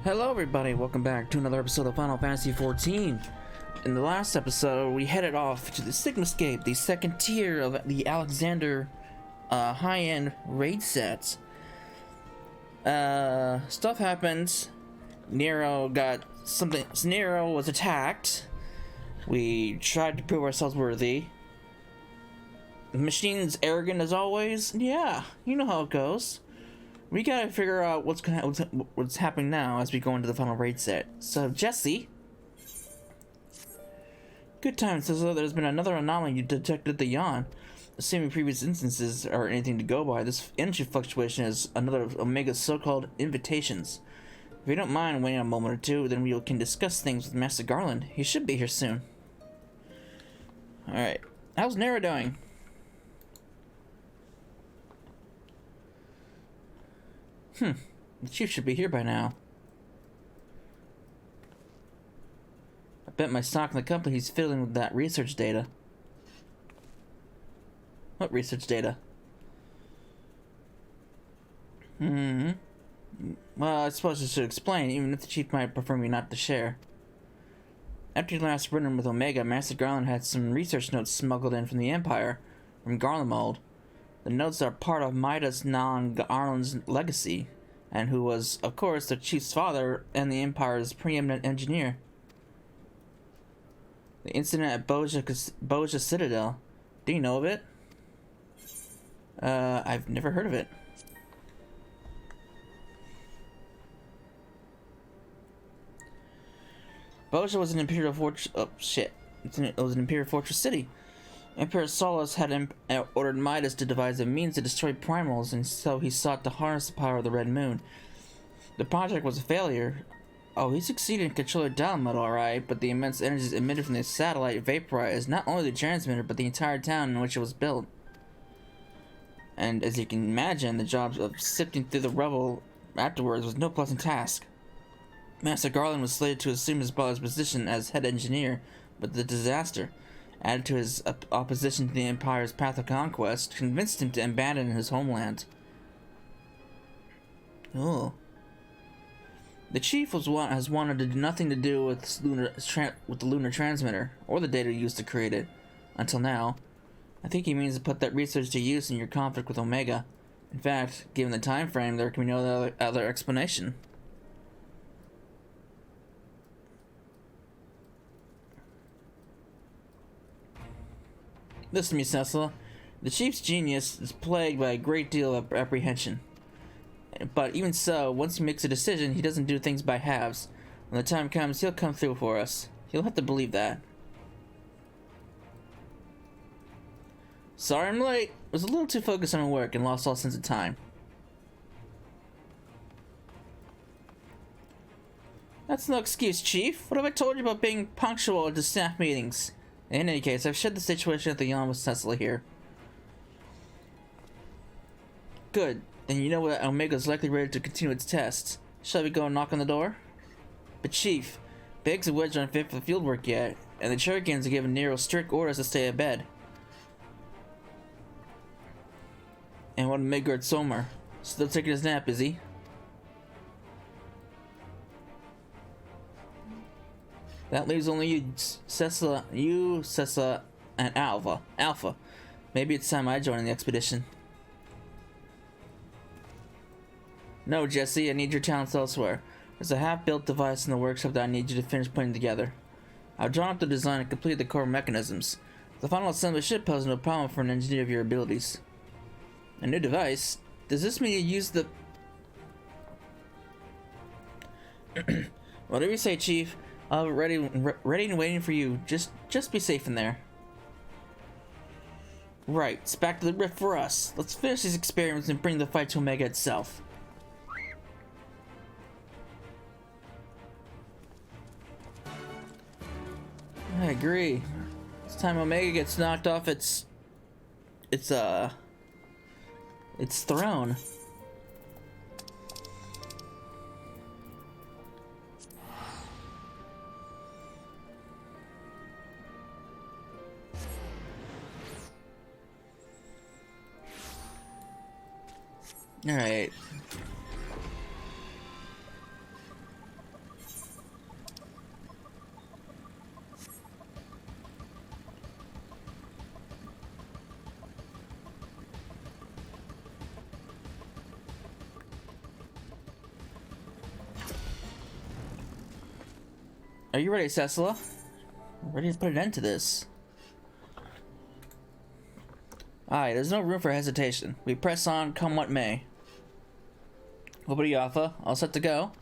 Hello everybody, welcome back to another episode of Final Fantasy XIV. In the last episode, we headed off to the Sigmascape, the second tier of the Alexander high-end raid sets. Stuff happened. Nero was attacked. We tried to prove ourselves worthy. The machine's arrogant as always. Yeah, you know how it goes. We gotta figure out what's happening now as we go into the final raid set. So, Jesse. Good times. So there's been another anomaly you detected at the Yawn. Assuming previous instances are anything to go by, this energy fluctuation is another of Omega's so-called invitations. If you don't mind waiting a moment or two, then we can discuss things with Master Garland. He should be here soon. Alright. How's Nero doing? The chief should be here by now. I bet my stock in the company he's fiddling with that research data. What research data? Well, I suppose I should explain, even if the chief might prefer me not to share. After your last run-in with Omega, Master Garland had some research notes smuggled in from the Empire, from Garlemald. The notes are part of Midas Garland's legacy, and who was, of course, the chief's father and the Empire's preeminent engineer. The incident at Boja Citadel. Do you know of it? I've never heard of it. Boja was an Imperial fortress. Oh shit! It was an Imperial fortress city. Emperor Solus had ordered Midas to devise a means to destroy primals, and so he sought to harness the power of the Red Moon. The project was a failure. Oh, he succeeded in controlling Dalamud, alright, but the immense energies emitted from the satellite vaporized not only the transmitter, but the entire town in which it was built. And as you can imagine, the job of sifting through the rubble afterwards was no pleasant task. Master Garland was slated to assume his brother's position as head engineer, but the disaster, added to his opposition to the Empire's path of conquest, convinced him to abandon his homeland. Oh. The chief has wanted to do nothing to do with the lunar transmitter, or the data used to create it, until now. I think he means to put that research to use in your conflict with Omega. In fact, given the time frame, there can be no other explanation. Listen to me, Cecil. The chief's genius is plagued by a great deal of apprehension. But even so, once he makes a decision, he doesn't do things by halves. When the time comes, he'll come through for us. You'll have to believe that. Sorry I'm late. I was a little too focused on my work and lost all sense of time. That's no excuse, Chief. What have I told you about being punctual to staff meetings? In any case, I've shared the situation at the Yawn with Cecily here. Good. Then you know what Omega's likely ready to continue its tests. Shall we go and knock on the door? But Chief, Biggs and Wedge aren't fit for the field work yet, and the Cherokins have given Nero strict orders to stay abed. And what of Midgard Sommer? Still taking his nap, is he? That leaves only you, Cessa, and Alpha. Maybe it's time I join the expedition. No, Jesse, I need your talents elsewhere. There's a half-built device in the workshop that I need you to finish putting together. I've drawn up the design and completed the core mechanisms. The final assembly should pose no problem for an engineer of your abilities. A new device? Does this mean you use the... Whatever you say, Chief. I'll be ready and waiting for you. Just be safe in there. Right, it's back to the rift for us. Let's finish these experiments and bring the fight to Omega itself. I agree. It's time Omega gets knocked off its throne. Alright. Are you ready, Cecila? Ready to put an end to this. Alright, there's no room for hesitation. We press on, come what may. Over to you, Alpha. All set to go.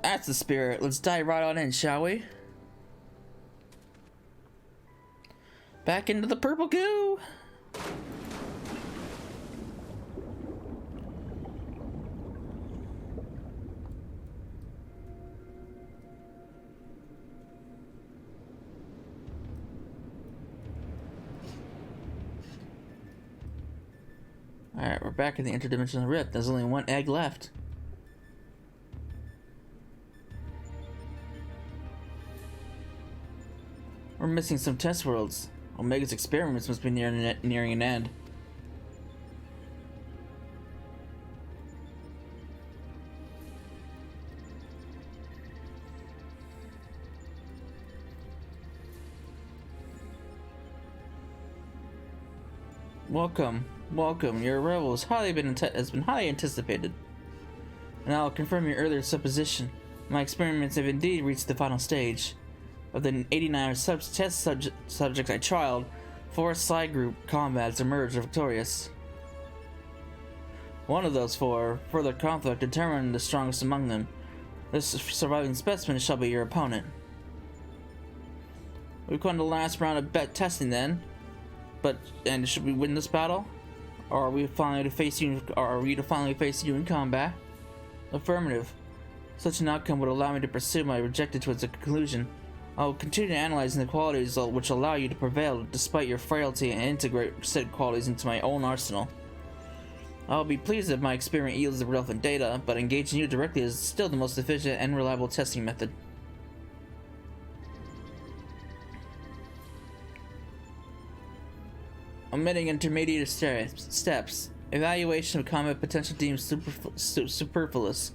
That's the spirit. Let's dive right on in, shall we? Back into the purple goo! Alright, we're back in the interdimensional rift. There's only one egg left. We're missing some test worlds. Omega's experiments must be nearing an end. Welcome, welcome. Your arrival has been highly anticipated, and I'll confirm your earlier supposition. My experiments have indeed reached the final stage. Of the 89 test subjects I trialed, 4 side group combats emerged victorious. One of those 4, further conflict determined the strongest among them. This surviving specimen shall be your opponent. We've come to the last round of testing then. And should we win this battle? Or are we finally to face you? Or are we to finally face you in combat? Affirmative. Such an outcome would allow me to pursue my objective towards a conclusion. I will continue analyzing the qualities which allow you to prevail despite your frailty and integrate said qualities into my own arsenal. I will be pleased if my experiment yields the relevant data, but engaging you directly is still the most efficient and reliable testing method. Omitting intermediate steps. Evaluation of combat potential deemed superfluous.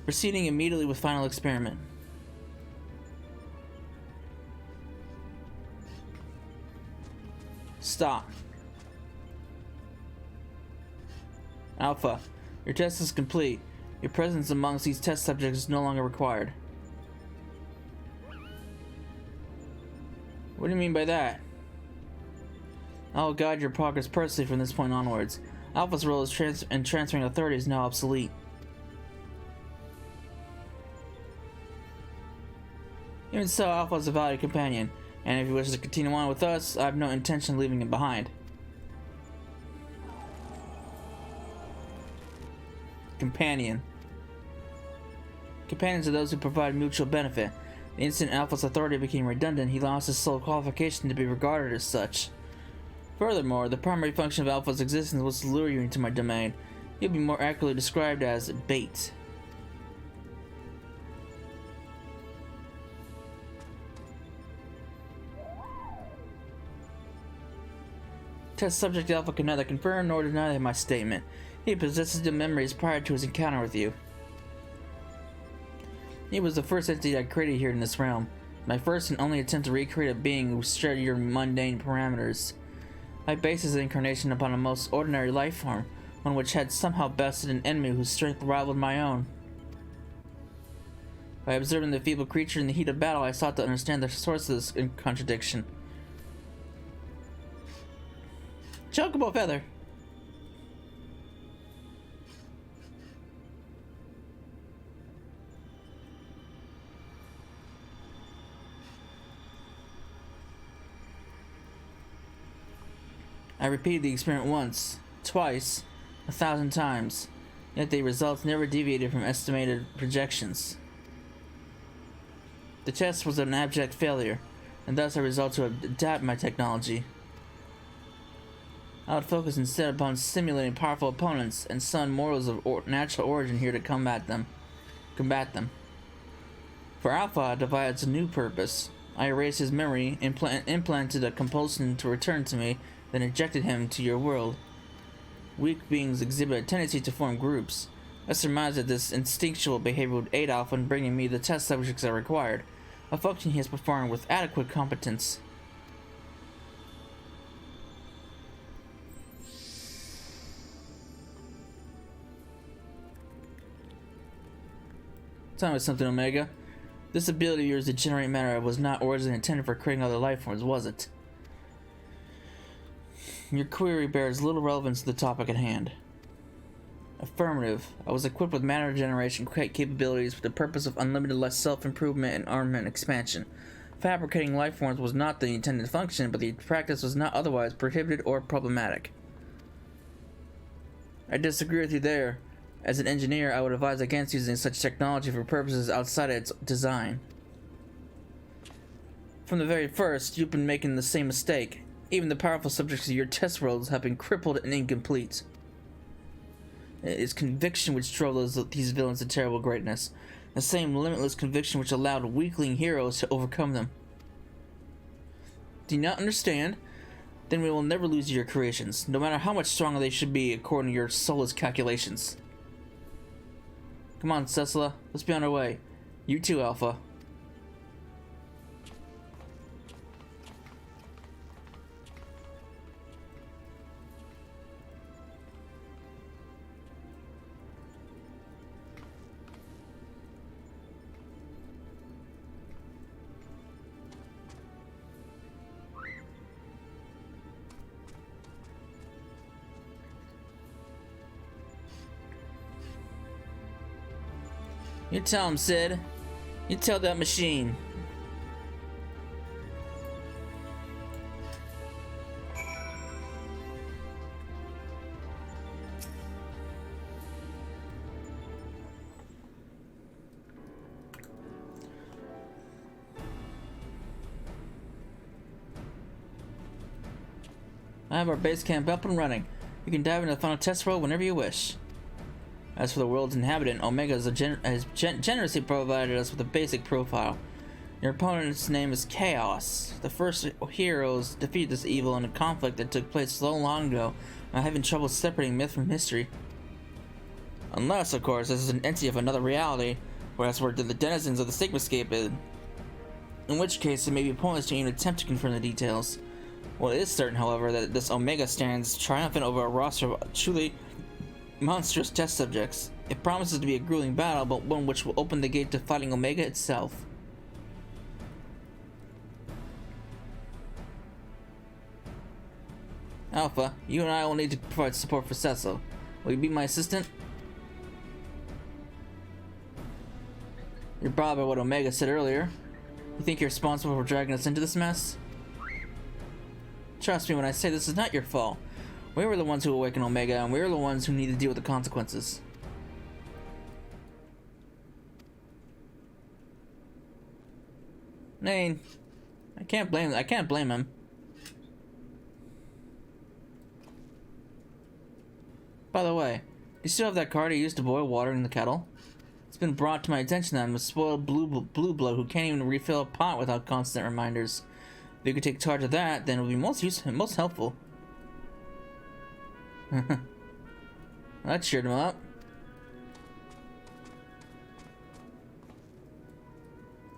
Proceeding immediately with final experiment. Stop. Alpha, your test is complete. Your presence amongst these test subjects is no longer required. What do you mean by that? I will guide your progress personally from this point onwards. Alpha's role in transferring authority is now obsolete. Even so, Alpha is a valued companion, and if he wishes to continue on with us, I have no intention of leaving him behind. Companion. Companions are those who provide mutual benefit. The instant Alpha's authority became redundant, he lost his sole qualification to be regarded as such. Furthermore, the primary function of Alpha's existence was to lure you into my domain. He'll be more accurately described as bait. Test subject Alpha can neither confirm nor deny my statement. He possesses the memories prior to his encounter with you. He was the first entity I created here in this realm. My first and only attempt to recreate a being who shared your mundane parameters. I based his incarnation upon a most ordinary life form, one which had somehow bested an enemy whose strength rivaled my own. By observing the feeble creature in the heat of battle, I sought to understand the source of this contradiction. Chocobo feather. I repeated the experiment once, twice, 1,000 times, yet the results never deviated from estimated projections. The test was an abject failure, and thus I resolved to adapt my technology. I would focus instead upon simulating powerful opponents and summon mortals of natural origin here to combat them. For Alpha, I devised a new purpose. I erased his memory, implanted a compulsion to return to me, then ejected him to your world. Weak beings exhibit a tendency to form groups. I surmised that this instinctual behavior would aid Alpha in bringing me the test subjects I required, a function he has performed with adequate competence. Tell me something, Omega. This ability of yours to generate matter was not originally intended for creating other life forms, was it? Your query bears little relevance to the topic at hand. Affirmative. I was equipped with matter generation capabilities for the purpose of unlimited self-improvement and armament expansion. Fabricating life forms was not the intended function, but the practice was not otherwise prohibited or problematic. I disagree with you there. As an engineer, I would advise against using such technology for purposes outside its design. From the very first, you've been making the same mistake. Even the powerful subjects of your test worlds have been crippled and incomplete. It is conviction which drove these villains to terrible greatness. The same limitless conviction which allowed weakling heroes to overcome them. Do you not understand? Then we will never lose your creations, no matter how much stronger they should be according to your soulless calculations. Come on, Cecila, let's be on our way. You too, Alpha. You tell him, Sid. You tell that machine. I have our base camp up and running. You can dive into the final test world whenever you wish. As for the world's inhabitant, Omega has generously provided us with a basic profile. Your opponent's name is Chaos. The first heroes defeated this evil in a conflict that took place so long ago. I'm having trouble separating myth from history. Unless, of course, this is an entity of another reality, where that's where the denizens of the Stigmascape is. In which case, it may be pointless to even attempt to confirm the details. Well, it is certain, however, that this Omega stands triumphant over a roster of truly monstrous test subjects. It promises to be a grueling battle, but one which will open the gate to fighting Omega itself. Alpha, you and I will need to provide support for Cecil. Will you be my assistant? You're bothered by what Omega said earlier. You think you're responsible for dragging us into this mess? Trust me when I say this is not your fault. We were the ones who awakened Omega, and we were the ones who need to deal with the consequences. I can't blame him. By the way, you still have that card you used to boil water in the kettle? It's been brought to my attention that I'm a spoiled blue blood who can't even refill a pot without constant reminders. If you could take charge of that, then it would be most useful and most helpful. That cheered him up.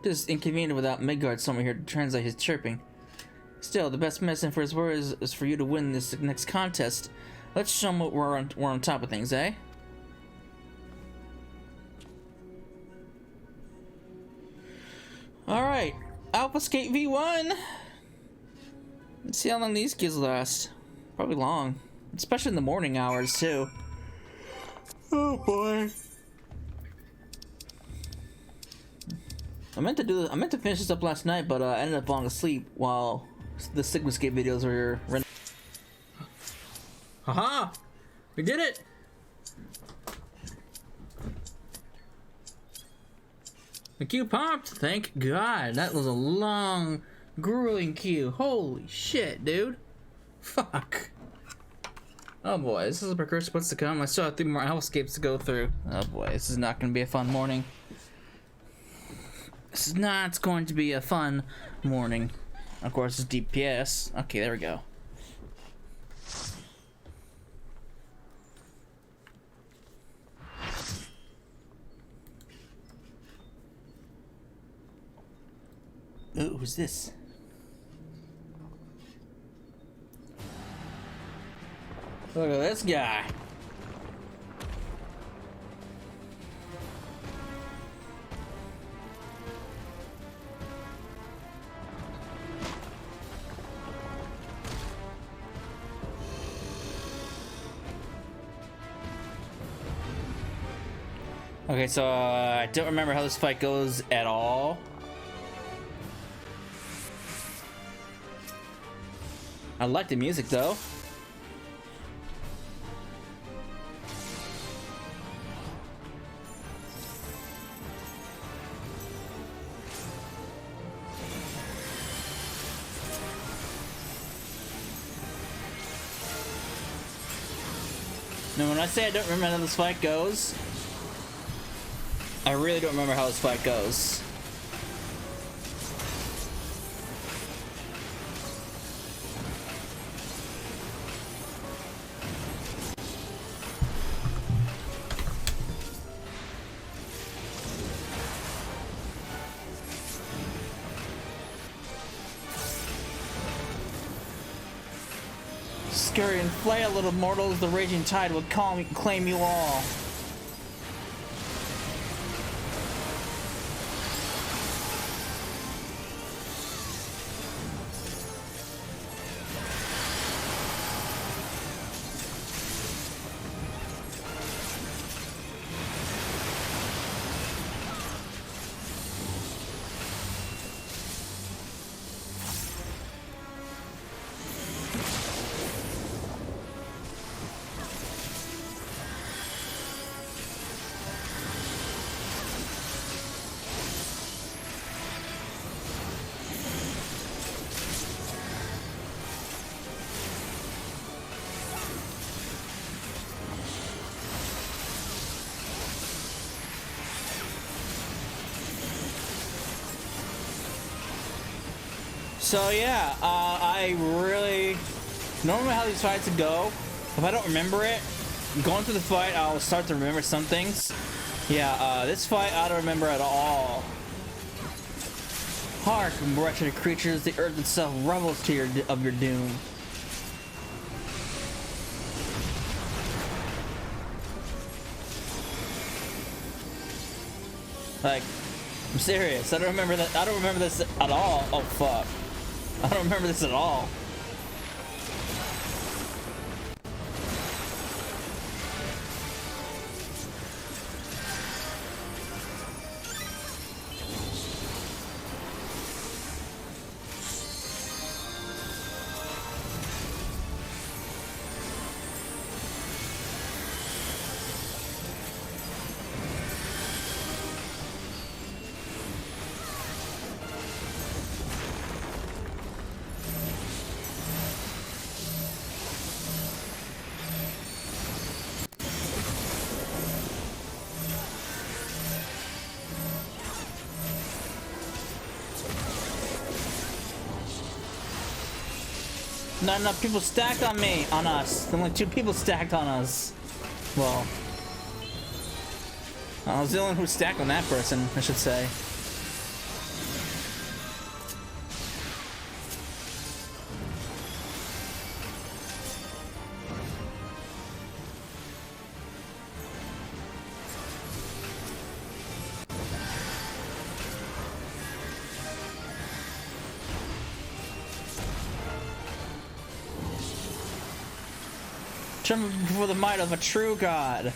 Just inconvenient without Midgard somewhere here to translate his chirping. Still, the best medicine for his words is for you to win this next contest. Let's show him what we're on top of things, eh? Alright, Alphascape V1! Let's see how long these kids last. Probably long. Especially in the morning hours, too. Oh boy. I meant to finish this up last night, but I ended up falling asleep while the Stigmascape videos were running. Haha! We did it! The queue popped! Thank God! That was a long, grueling queue. Holy shit, dude! Fuck! Oh boy, this is a precursor what's to come. I still have 3 more Alphascapes to go through. Oh boy, this is not going to be a fun morning. This is not going to be a fun morning. Of course, it's DPS. Okay, there we go. Ooh, who's this? Look at this guy. Okay, so I don't remember how this fight goes at all. I like the music though. Now, when I say I don't remember how this fight goes, I really don't remember how this fight goes. Scurry and flail, little mortals, the raging tide will claim you all. So yeah, I really don't remember how these fights would go. If I don't remember it, going through the fight, I'll start to remember some things. Yeah, this fight I don't remember at all. Hark, wretched creatures, the earth itself revels to your doom. Like, I'm serious. I don't remember that. I don't remember this at all. Oh fuck. I don't remember this at all. Not enough people stacked on me, on us. Only 2 people stacked on us. Well, I was the only one who stacked on that person, I should say. Tremble before the might of a true god.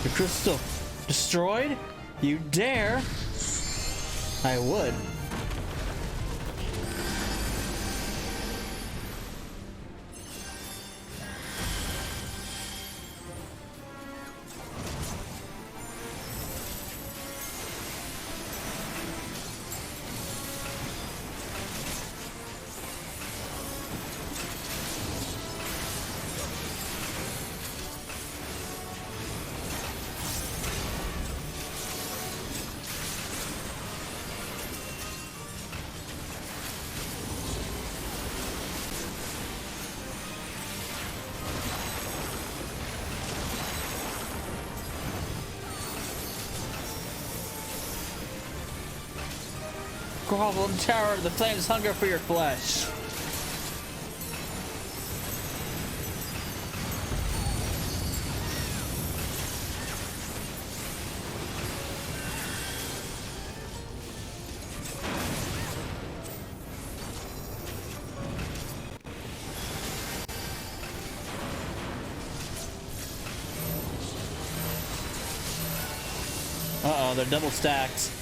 The crystal destroyed? You dare? I would. grovel in terror. The flames hunger for your flesh. Uh-oh, they're double stacked.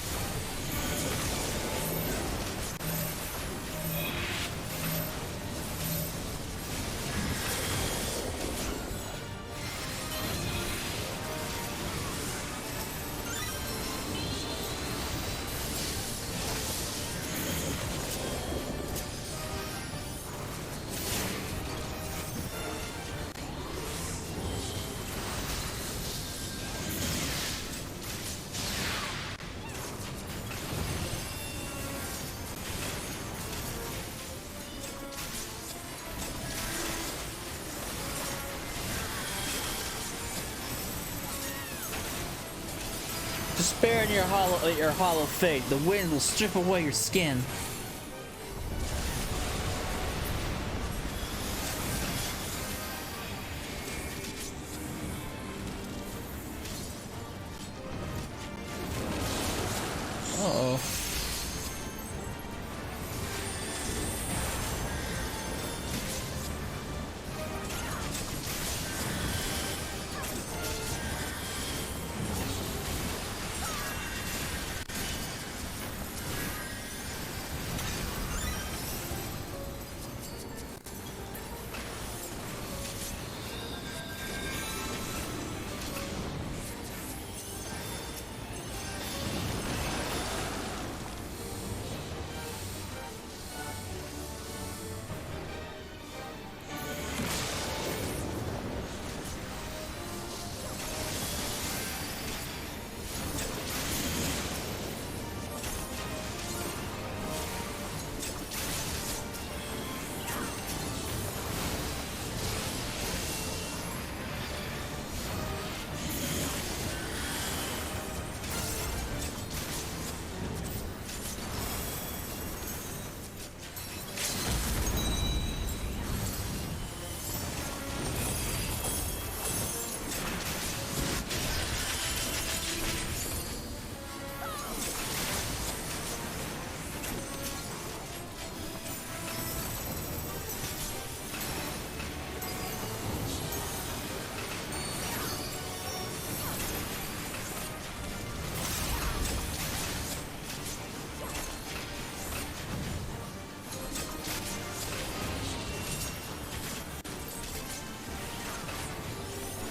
Despair in your hollow fate. The wind will strip away your skin. Uh-oh.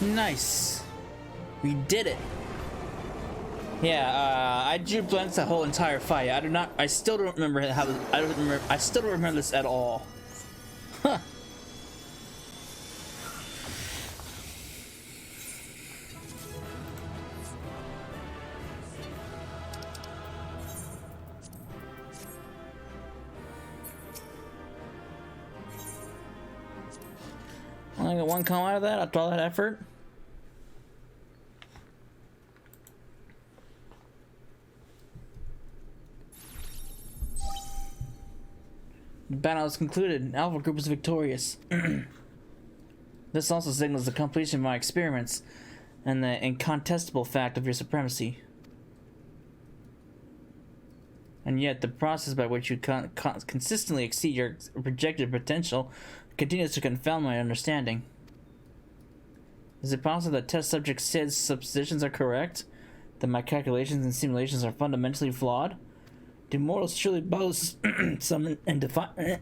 Nice. We did it. Yeah, I drew blanks that whole entire fight. I still don't remember how. I still don't remember this at all. Huh. I got one come out of that after all that effort. The battle is concluded. Alpha Group is victorious. This also signals the completion of my experiments and the incontestable fact of your supremacy. And yet, the process by which you consistently exceed your projected potential continues to confound my understanding. Is it possible that test subject Sid's suppositions are correct? That my calculations and simulations are fundamentally flawed? Do mortals truly boast some indefinable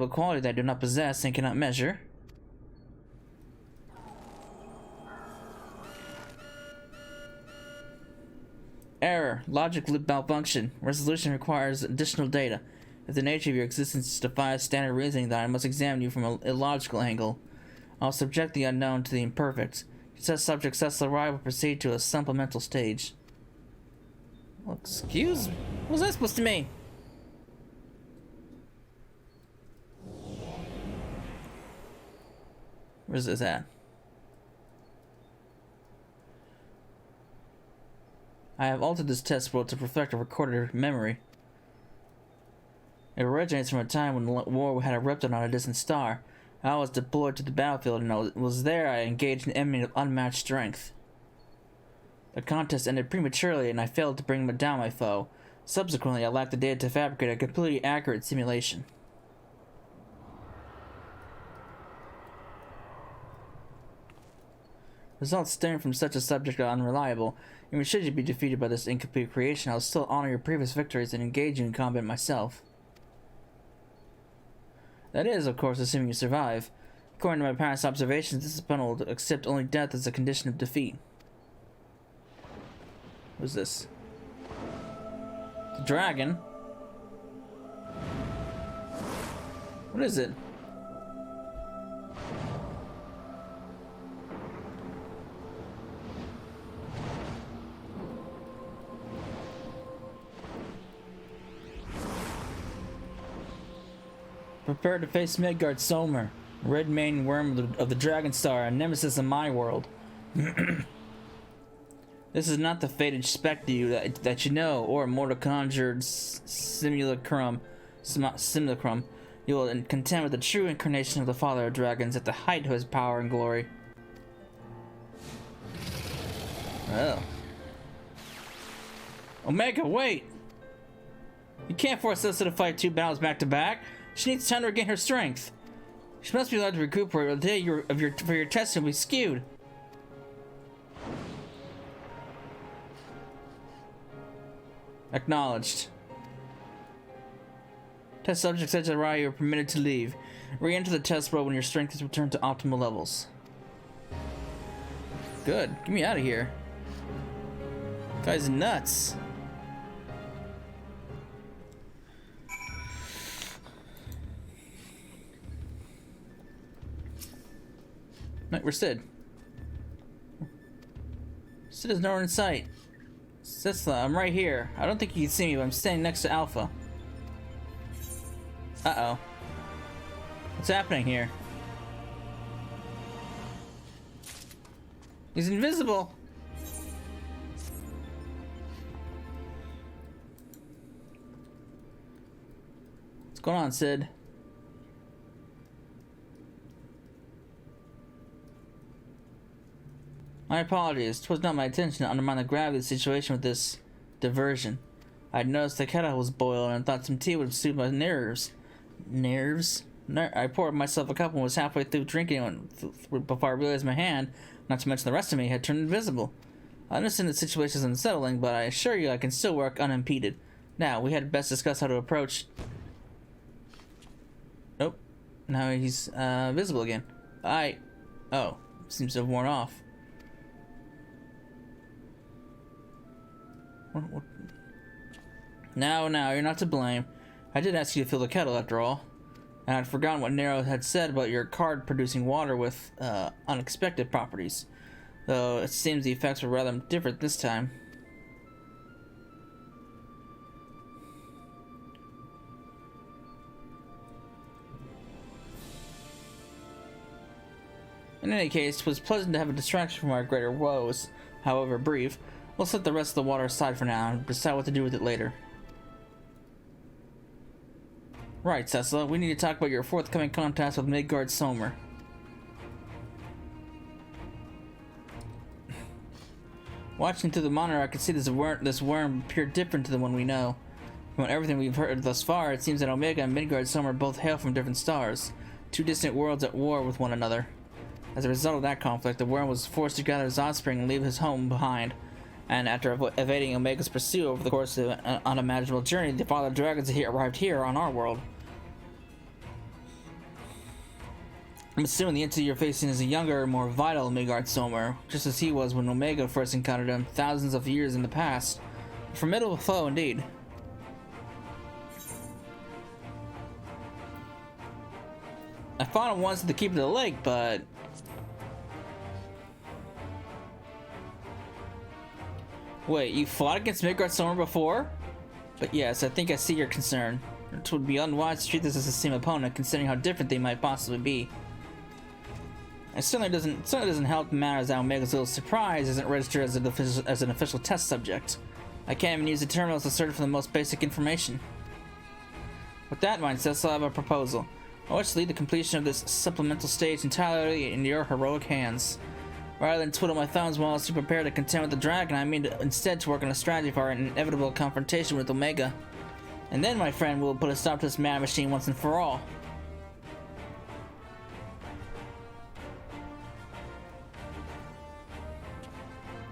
quality that I do not possess and cannot measure? Error. Logic loop malfunction. Resolution requires additional data. If the nature of your existence defies standard reasoning, then I must examine you from an illogical angle. I'll subject the unknown to the imperfect. Test subject successful arrival proceed to a supplemental stage. Well, excuse me? What was that supposed to mean? Where's this at? I have altered this test world to reflect a recorded memory. It originates from a time when war had erupted on a distant star. I was deployed to the battlefield, and it was there I engaged an enemy of unmatched strength. The contest ended prematurely, and I failed to bring down my foe. Subsequently, I lacked the data to fabricate a completely accurate simulation. Results stemming from such a subject are unreliable. Even should you be defeated by this incomplete creation, I will still honor your previous victories and engage you in combat myself. That is, of course, assuming you survive. According to my past observations, this opponent will accept only death as a condition of defeat. Who's this? The dragon? What is it? Prepare to face Midgard Somer, red maned worm of the Dragon Star, a nemesis in my world. This is not the fated spectre that you know, or mortal conjured simulacrum. You will contend with the true incarnation of the Father of Dragons at the height of his power and glory. Oh. Omega, wait! You can't force Elsa to fight 2 battles back to back. She needs time to regain her strength. She must be allowed to recuperate, or the day for your testing will be skewed. Acknowledged. Test subject said to Raya, you are permitted to leave. Re-enter the test world when your strength is returned to optimal levels. Good. Get me out of here. Guy's nuts. Right, where's Sid? Sid is nowhere in sight. Sisla, I'm right here. I don't think you can see me, but I'm standing next to Alpha. Uh-oh. What's happening here? He's invisible! What's going on, Sid? My apologies. 'Twas not my intention to undermine the gravity of the situation with this diversion. I'd noticed the kettle was boiled and thought some tea would soothe my nerves. I poured myself a cup and was halfway through drinking before I realized my hand, not to mention the rest of me, had turned invisible. I understand the situation is unsettling, but I assure you I can still work unimpeded. Now, we had best discuss how to approach... Nope. Now he's visible again. Oh. Seems to have worn off. What? Now, you're not to blame. I did ask you to fill the kettle after all. And I'd forgotten what Nero had said about your card producing water with unexpected properties. Though it seems the effects were rather different this time. In any case, it was pleasant to have a distraction from our greater woes, however brief. We'll set the rest of the water aside for now and decide what to do with it later. Right, Cecil, we need to talk about your forthcoming contest with Midgard Somer. Watching through the monitor, I could see this worm appear different to the one we know. From everything we've heard thus far, it seems that Omega and Midgard Somer both hail from different stars, 2 distant worlds at war with one another. As a result of that conflict, the worm was forced to gather his offspring and leave his home behind. And after evading Omega's pursuit over the course of an unimaginable journey, the Father of Dragons arrived here on our world. I'm assuming the entity you're facing is a younger, more vital Midgard Somer, just as he was when Omega first encountered him thousands of years in the past. A formidable foe indeed. I fought him once to keep it to the lake, but... Wait, you fought against Midgard Somer before? But yes, I think I see your concern. It would be unwise to treat this as the same opponent, considering how different they might possibly be. It certainly doesn't help matters that Omega's little surprise isn't registered as an official test subject. I can't even use the terminals to search for the most basic information. With that in mind, Cecil, I have a proposal. I wish to leave the completion of this supplemental stage entirely in your heroic hands. Rather than twiddle my thumbs while I prepare to contend with the dragon, I mean instead to work on a strategy for an inevitable confrontation with Omega. And then, my friend, we'll put a stop to this mad machine once and for all.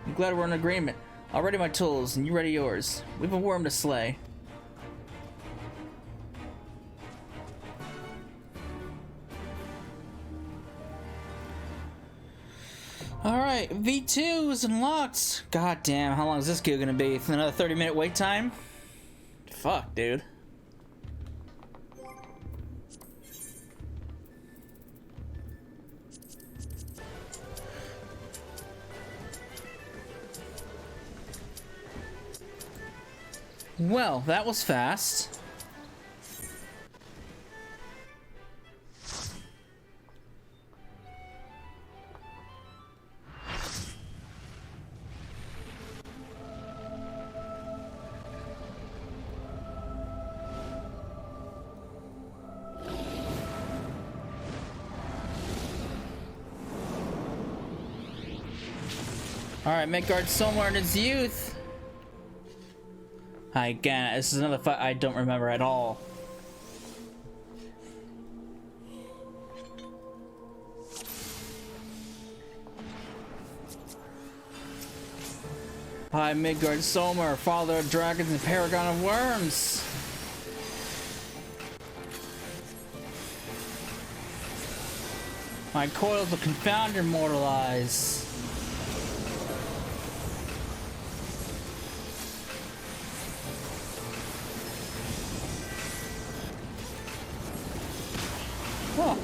I'm glad we're in agreement. I'll ready my tools, and you ready yours. We've a worm to slay. Alright, V2 is unlocked. God damn, how long is this queue gonna be? Another 30-minute wait time? Fuck, dude. Well, that was fast. Alright, Midgard somewhere in his youth. Again, this is another fight I don't remember at all. Hi, Midgard Somer, father of dragons and paragon of worms. My coils will confound your mortal eyes. Huh.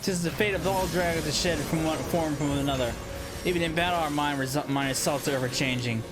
Tis the fate of all dragons to shed from one form from another. Even in battle, our mind results are ever changing.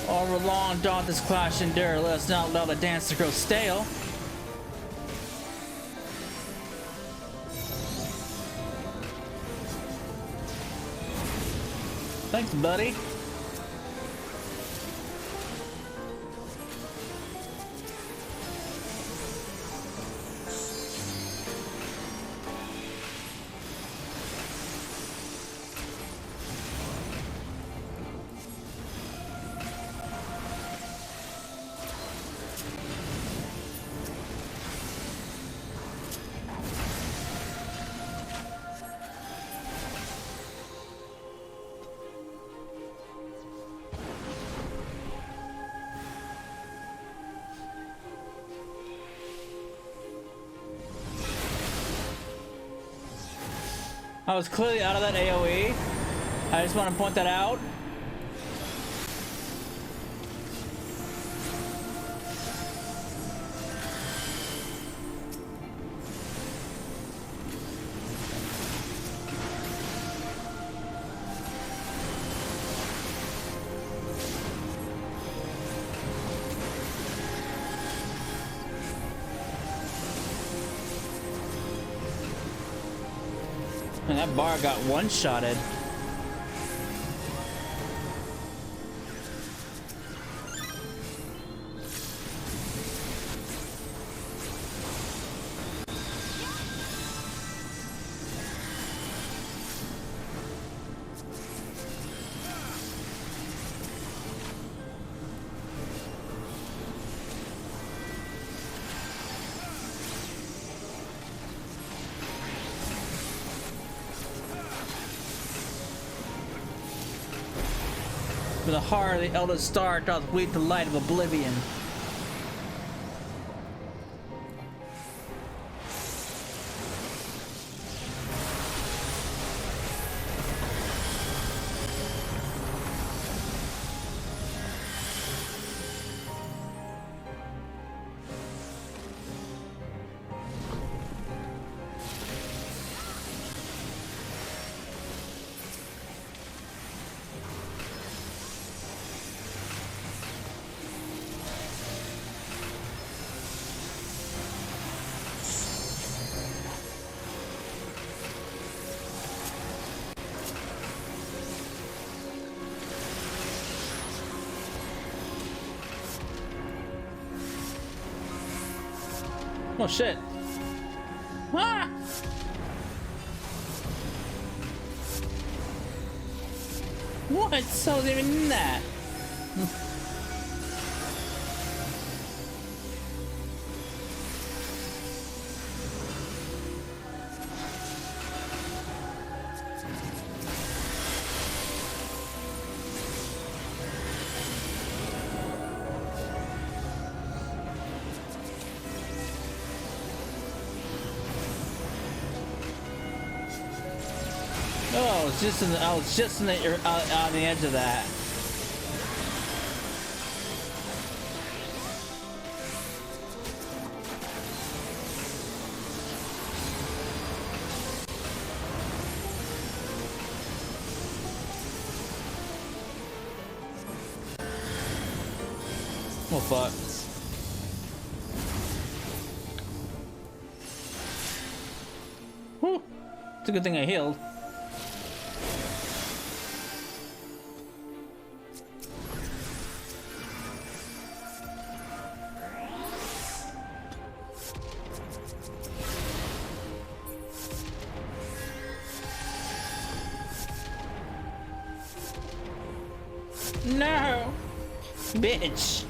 Over long doth this clash endure, let us not allow the dance to grow stale. Thanks, buddy. I was clearly out of that AoE. I just want to point that out. And that bar got one-shotted. For the heart of the eldest star doth weep the light of oblivion. Oh shit. Ah! What? So was even in that? Oh, I was just on the edge of that. Oh fuck. Whew. It's a good thing I healed. No! Bitch!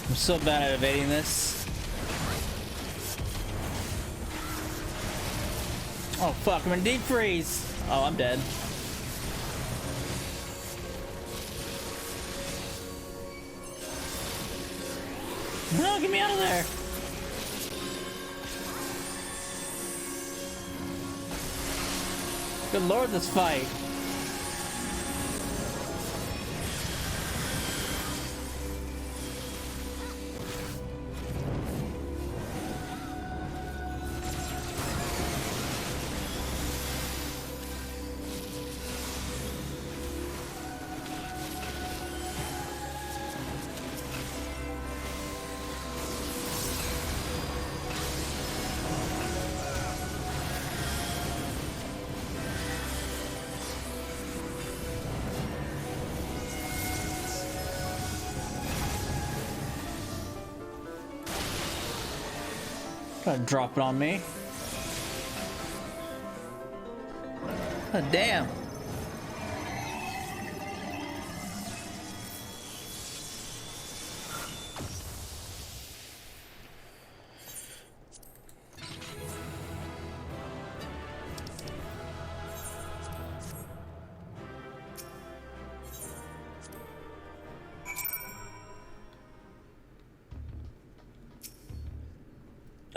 I'm so bad at evading this. Oh fuck, I'm in deep freeze. Oh, I'm dead. No, get me out of there. Good lord, this fight. Try to drop it on me. Oh, damn.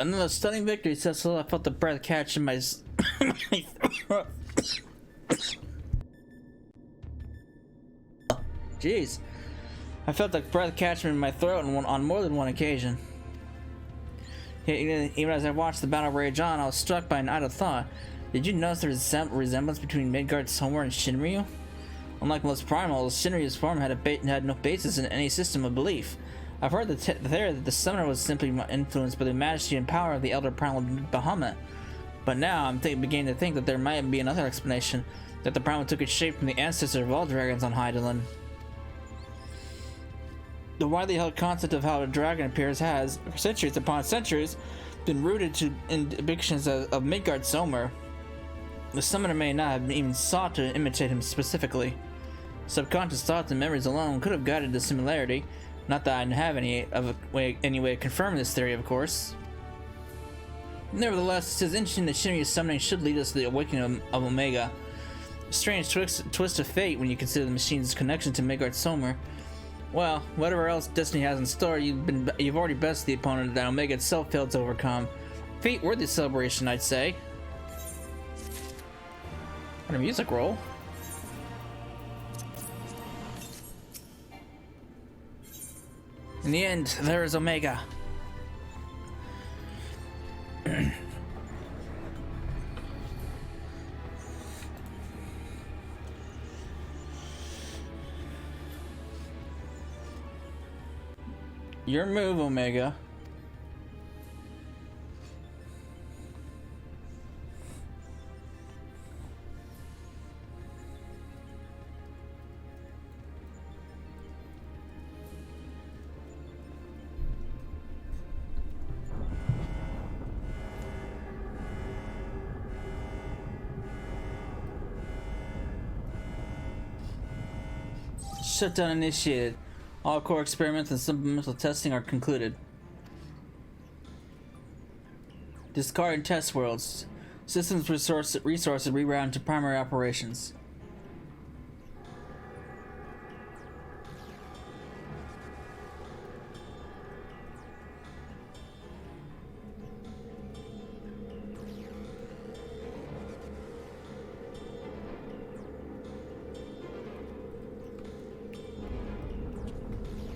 Another stunning victory, Cecil. I felt the breath catch in my Jeez. I felt the breath catch in my throat on more than one occasion. Even as I watched the battle rage on, I was struck by an idle thought. Did you notice the resemblance between Midgard's Somewhere and Shinryu? Unlike most primals, Shinryu's form had no basis in any system of belief. I've heard the theory that the summoner was simply influenced by the majesty and power of the elder primal Bahamut. But now I'm beginning to think that there might be another explanation, that the primal took its shape from the ancestor of all dragons on Hydaelyn. The widely held concept of how a dragon appears has, for centuries upon centuries, been rooted in depictions of Midgard Somewhere. The summoner may not have even sought to imitate him specifically. Subconscious thoughts and memories alone could have guided the similarity. Not that I have any way of confirming this theory, of course. Nevertheless, it is interesting that Shinryu's summoning should lead us to the awakening of Omega. A strange twist of fate when you consider the machine's connection to Midgard Somewhere. Well, whatever else Destiny has in store, you've already bested the opponent that Omega itself failed to overcome. Fate worthy celebration, I'd say. What a music roll. In the end, there is Omega. Your move, Omega. Shutdown initiated. All core experiments and supplemental testing are concluded. Discard test worlds. Systems resources reroute to primary operations.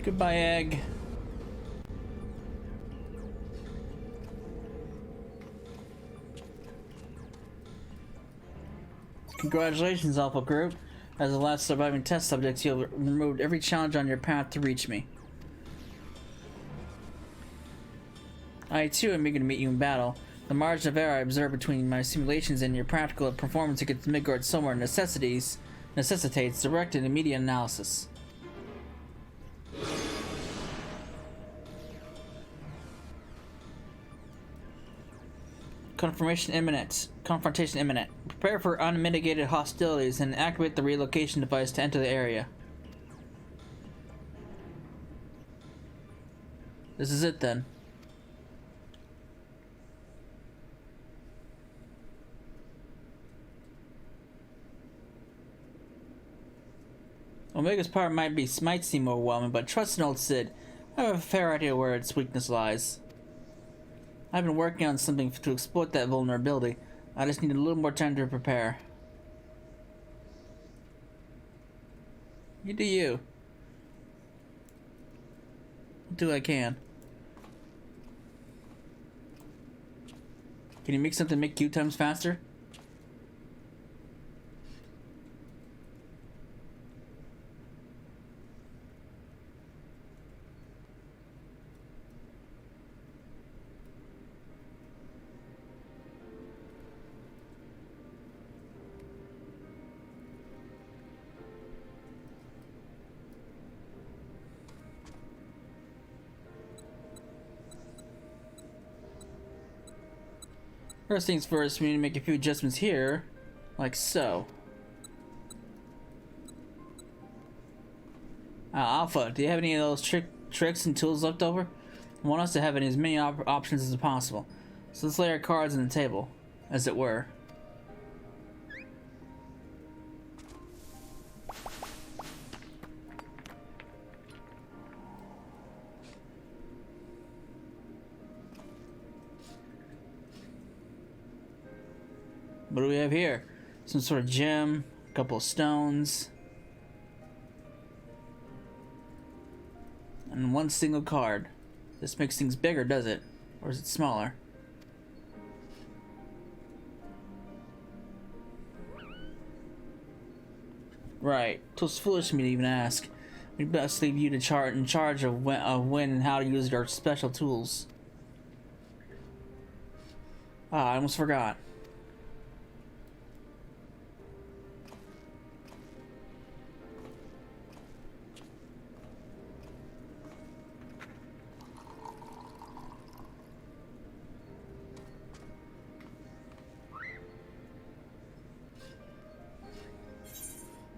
Goodbye, Egg. Congratulations, Alpha Group. As the last surviving test subjects, you've removed every challenge on your path to reach me. I too am eager to meet you in battle. The margin of error I observe between my simulations and your practical performance against Midgard Somewhere necessitates direct and immediate analysis. Confrontation imminent. Prepare for unmitigated hostilities and activate the relocation device to enter the area. This is it then. Omega's power might seem overwhelming, but trust in old Sid. I have a fair idea where its weakness lies. I've been working on something to exploit that vulnerability. I just need a little more time to prepare. You do you. I'll do what I can. Can you make something make queue times faster? First things first, we need to make a few adjustments here, like so. Alpha, do you have any of those tricks and tools left over? I want us to have as many options as possible. So let's lay our cards on the table, as it were. What do we have here? Some sort of gem, a couple of stones, and one single card. This makes things bigger, does it? Or is it smaller? Right. It was foolish of me to even ask. We'd best leave you in charge of when and how to use your special tools. I almost forgot.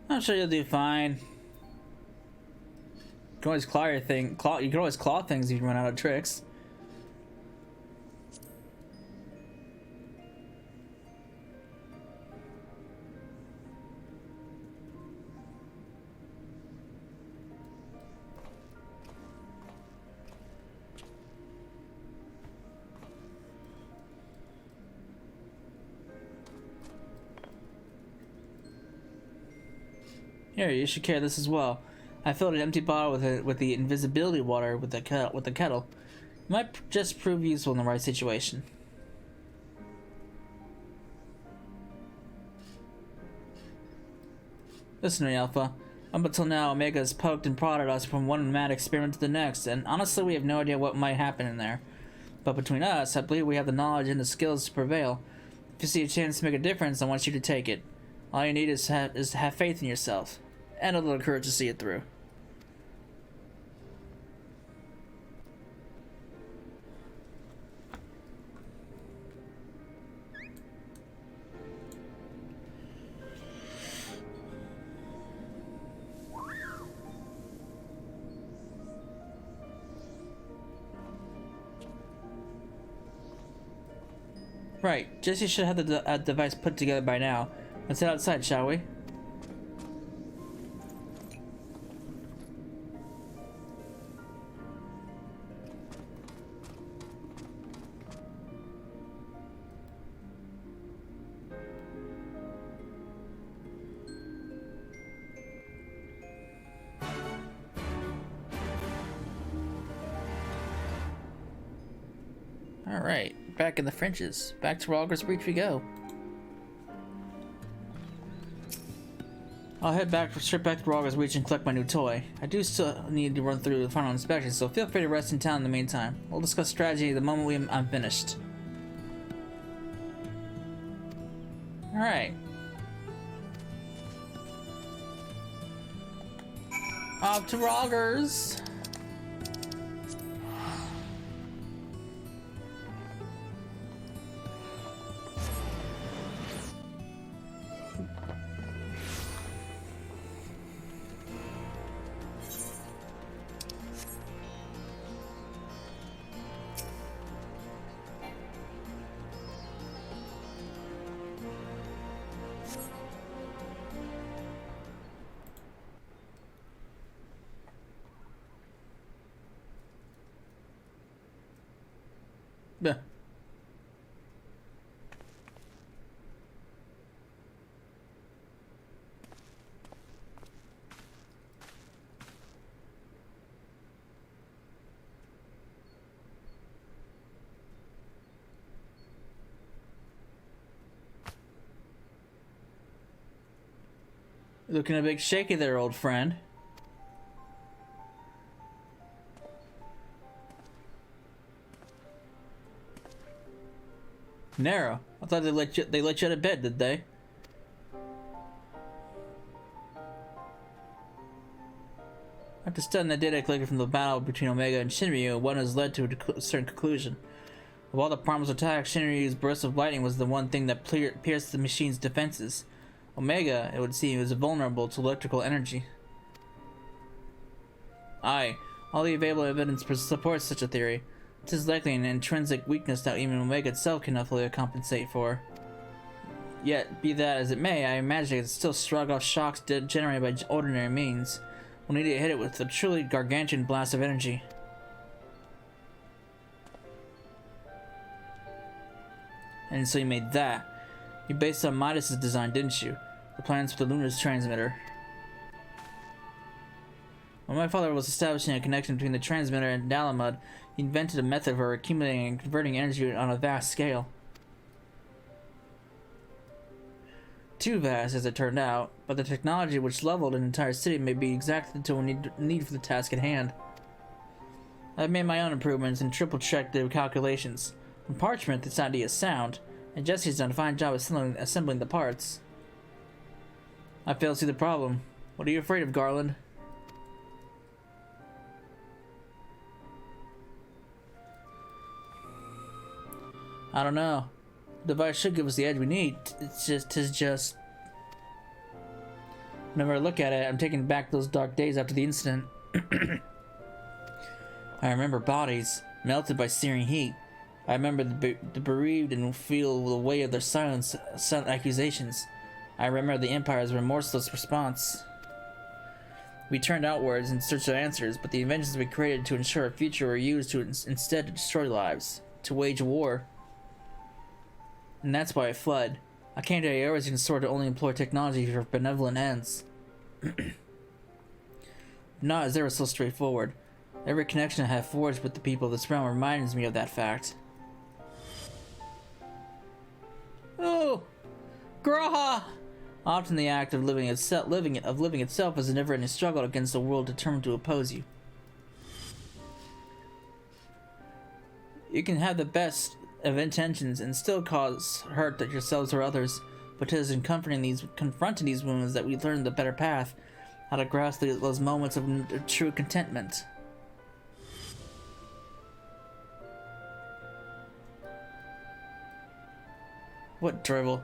I'm sure you'll do fine. You can always claw your thing. You can always claw things if you run out of tricks. Here, you should carry this as well. I filled an empty bottle with the invisibility water with the kettle. It might just prove useful in the right situation. Listen to me, Alpha. Up until now, Omega has poked and prodded us from one mad experiment to the next, and honestly, we have no idea what might happen in there. But between us, I believe we have the knowledge and the skills to prevail. If you see a chance to make a difference, I want you to take it. All you need is to have faith in yourself. And a little courage to see it through. Right, Jesse should have the device put together by now. Let's head outside, shall we? Alright, back in the Frenches. Back to Rogers Reach we go. I'll head straight back to Rogers Reach and collect my new toy. I do still need to run through the final inspection, so feel free to rest in town in the meantime. We'll discuss strategy the moment I'm finished. Alright. Off to Rogers! Yeah. Looking a bit shaky there, old friend. Narrow. I thought they let you out of bed, did they? After studying the data collected from the battle between Omega and Shinryu, one has led to a certain conclusion. Of all the Primal's attacks, Shinryu's burst of lightning was the one thing that pierced the machine's defenses. Omega, it would seem, was vulnerable to electrical energy. Aye, all the available evidence supports such a theory. It is likely an intrinsic weakness that even Omega itself cannot fully compensate for. Yet, be that as it may, I imagine it can still shrug off shocks generated by ordinary means. We'll need to hit it with a truly gargantuan blast of energy. And so you made that. You based it on Midas's design, didn't you? The plans for the Lunar's transmitter. When my father was establishing a connection between the transmitter and Dalamud, he invented a method for accumulating and converting energy on a vast scale. Too vast, as it turned out, but the technology which leveled an entire city may be exactly to we need for the task at hand. I've made my own improvements and triple-checked the calculations. On parchment, this idea is sound, and Jesse's done a fine job assembling the parts. I fail to see the problem. What are you afraid of, Garland? I don't know. The device should give us the edge we need. Tis just... Whenever I look at it, I'm taking back those dark days after the incident. I remember bodies, melted by searing heat. I remember the bereaved and feel the weight of their silent accusations. I remember the Empire's remorseless response. We turned outwards in search of answers, but the inventions we created to ensure a future were used to instead to destroy lives, to wage war. And that's why I fled. I came to Aeoris and swore to only employ technology for benevolent ends. Not as ever so straightforward. Every connection I have forged with the people of this realm reminds me of that fact. Oh! Graha! Often the act of living itself is a never-ending struggle against a world determined to oppose you. You can have the best of intentions and still cause hurt to yourselves or others, but it is in confronting these wounds that we learn the better path, how to grasp those moments of true contentment. What drivel?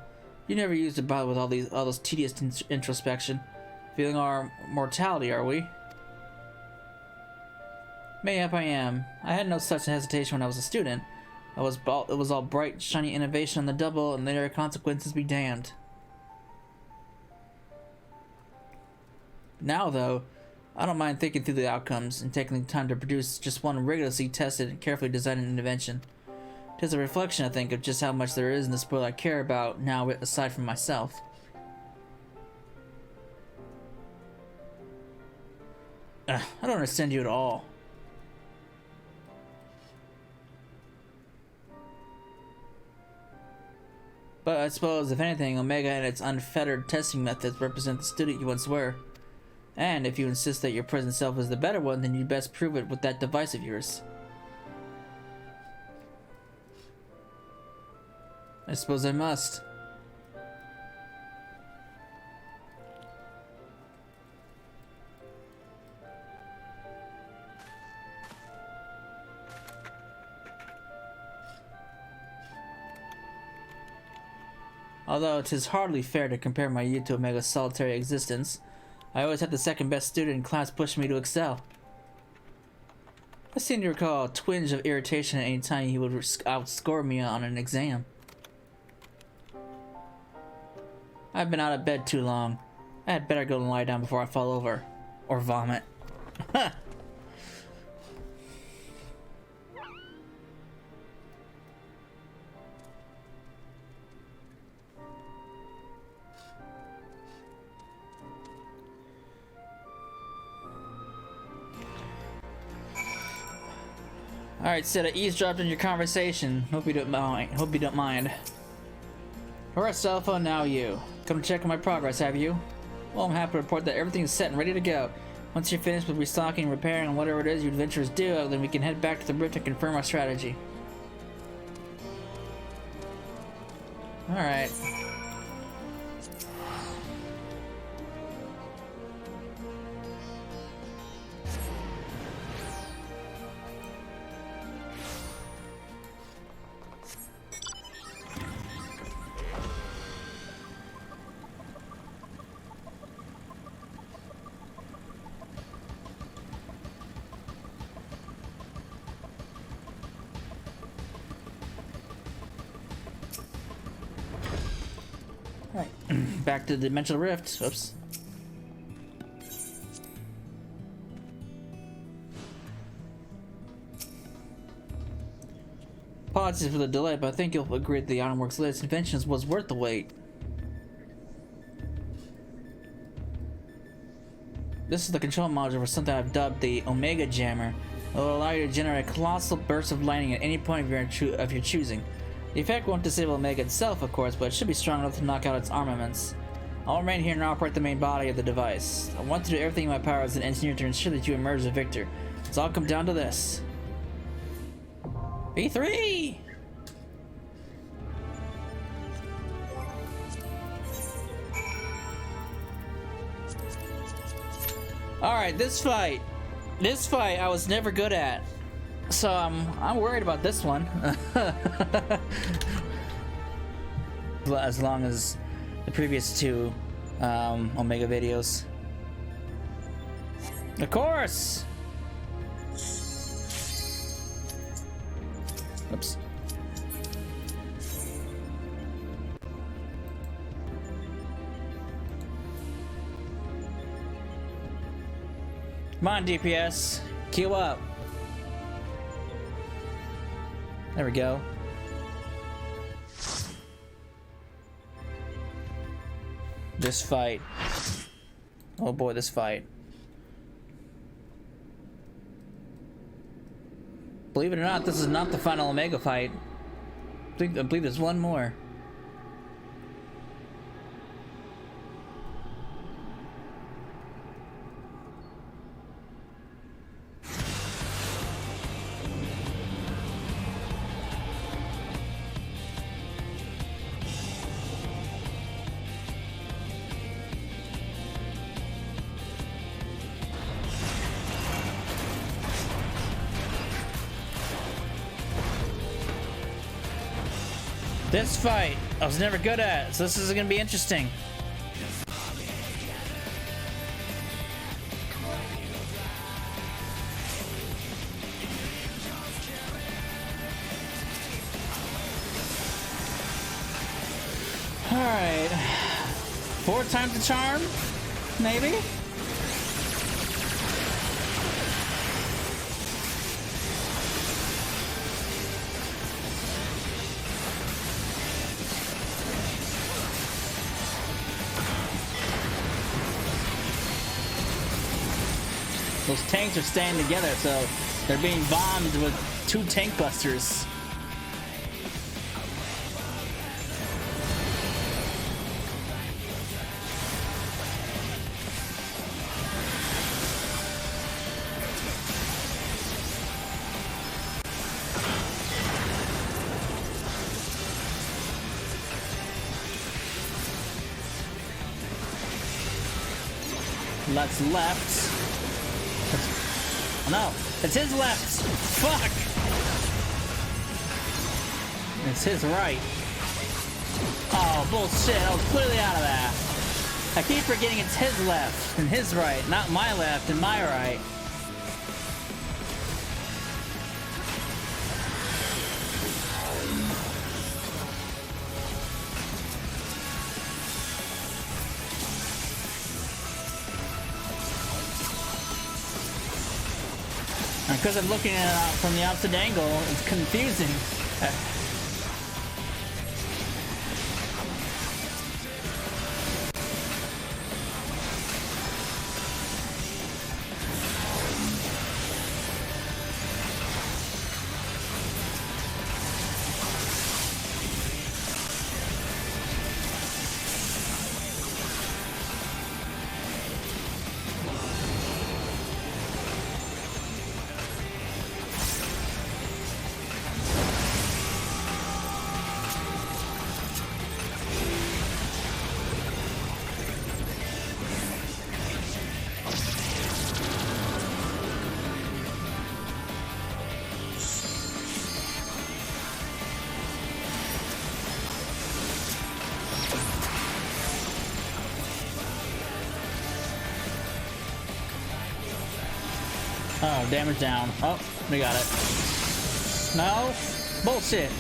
You never used to bother with all this tedious introspection. Feeling our mortality, are we? Mayhap I am. I had no such hesitation when I was a student. It was all bright, shiny innovation on the double, and later consequences be damned. Now, though, I don't mind thinking through the outcomes and taking the time to produce just one rigorously tested and carefully designed invention. It is a reflection, I think, of just how much there is in this world I care about now, aside from myself. I don't understand you at all. But I suppose, if anything, Omega and its unfettered testing methods represent the student you once were. And if you insist that your present self is the better one, then you'd best prove it with that device of yours. I suppose I must. Although it is hardly fair to compare my youth to Omega's solitary existence, I always had the second best student in class push me to excel. I seem to recall a twinge of irritation at any time he would outscore me on an exam. I've been out of bed too long. I had better go and lie down before I fall over. Or vomit. Alright, Sid, I eavesdropped on your conversation. Hope you don't mind. Alright, cell phone, now you. Come to check on my progress, have you? Well, I'm happy to report that everything is set and ready to go. Once you're finished with restocking, repairing, and whatever it is you adventurers do, then we can head back to the rift and confirm our strategy. Alright. Back to the dimensional rift. Oops. Apologies for the delay, but I think you'll agree that the Ironworks' latest inventions was worth the wait. This is the control module for something I've dubbed the Omega Jammer. It will allow you to generate a colossal burst of lightning at any point of your choosing. The effect won't disable Omega itself, of course, but it should be strong enough to knock out its armaments. I'll remain here and operate the main body of the device. I want to do everything in my power as an engineer to ensure that you emerge a victor. It's all come down to this. V3! Alright, this fight I was never good at. So I'm worried about this one. As long as the previous two Omega videos. Of course! Oops. Come on, DPS. Queue up. There we go. This fight. Oh boy, this fight. Believe it or not, this is not the final Omega fight. I believe there's one more. This fight, I was never good at, so this is gonna be interesting. Alright. 4 times the charm? Maybe? Those tanks are staying together, so they're being bombed with 2 tank busters. That's left. No, it's his left. Fuck. It's his right. Oh, bullshit. I was clearly out of that. I keep forgetting it's his left and his right, not my left and my right. Because I'm looking at it from the opposite angle, it's confusing. Oh, damage down. Oh, we got it. No? Bullshit.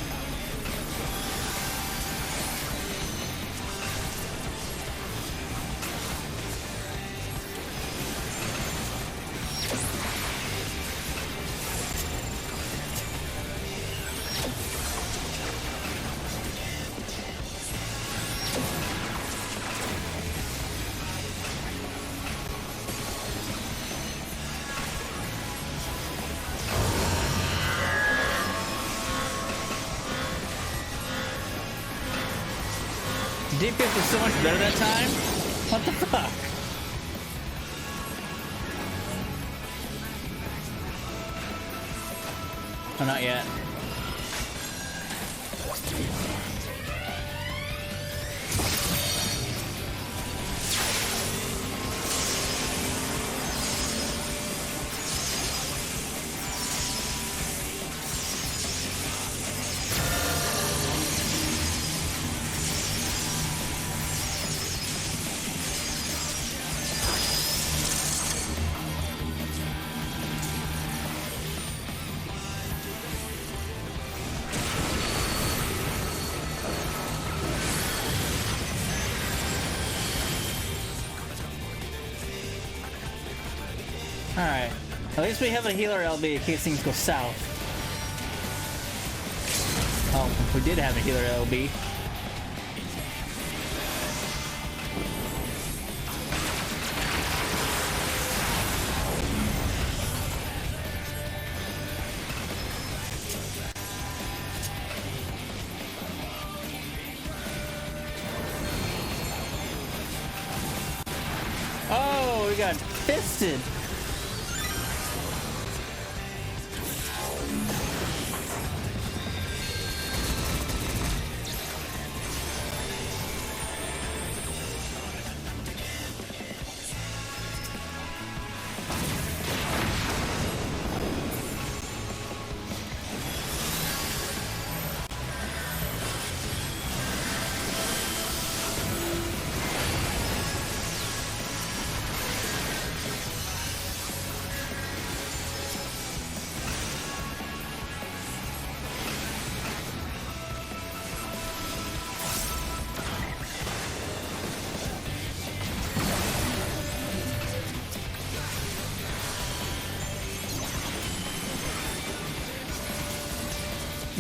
DPS was so much better that time? What the fuck? Oh, not yet. Alright. At least we have a healer LB in case things go south. Oh, we did have a healer LB. Oh, we got fisted.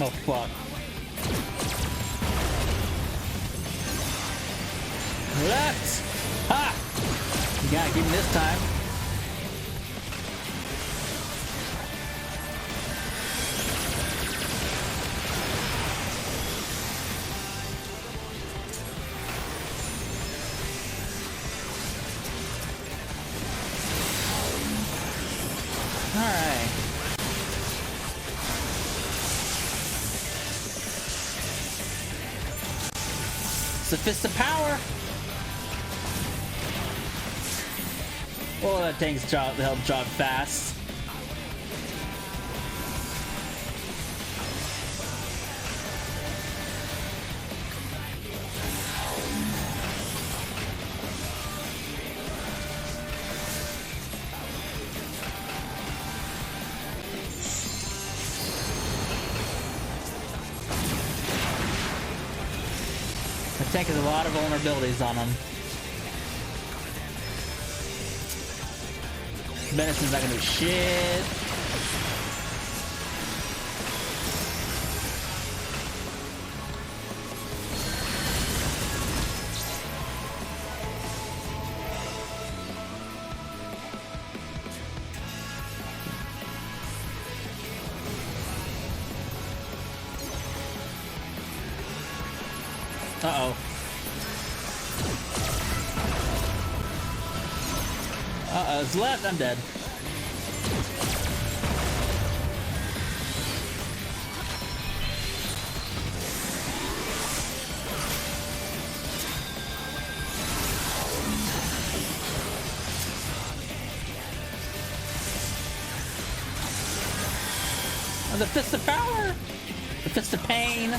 Oh, fuck. Left! Ha! You gotta get him this time. Alright. It's a fist of power. Oh, that tank's help jog fast. The tank has a lot of vulnerabilities on him. Medicine's not gonna do shit. Uh-oh. Uh-oh, it's left, I'm dead. Oh, the fist of power! The fist of pain!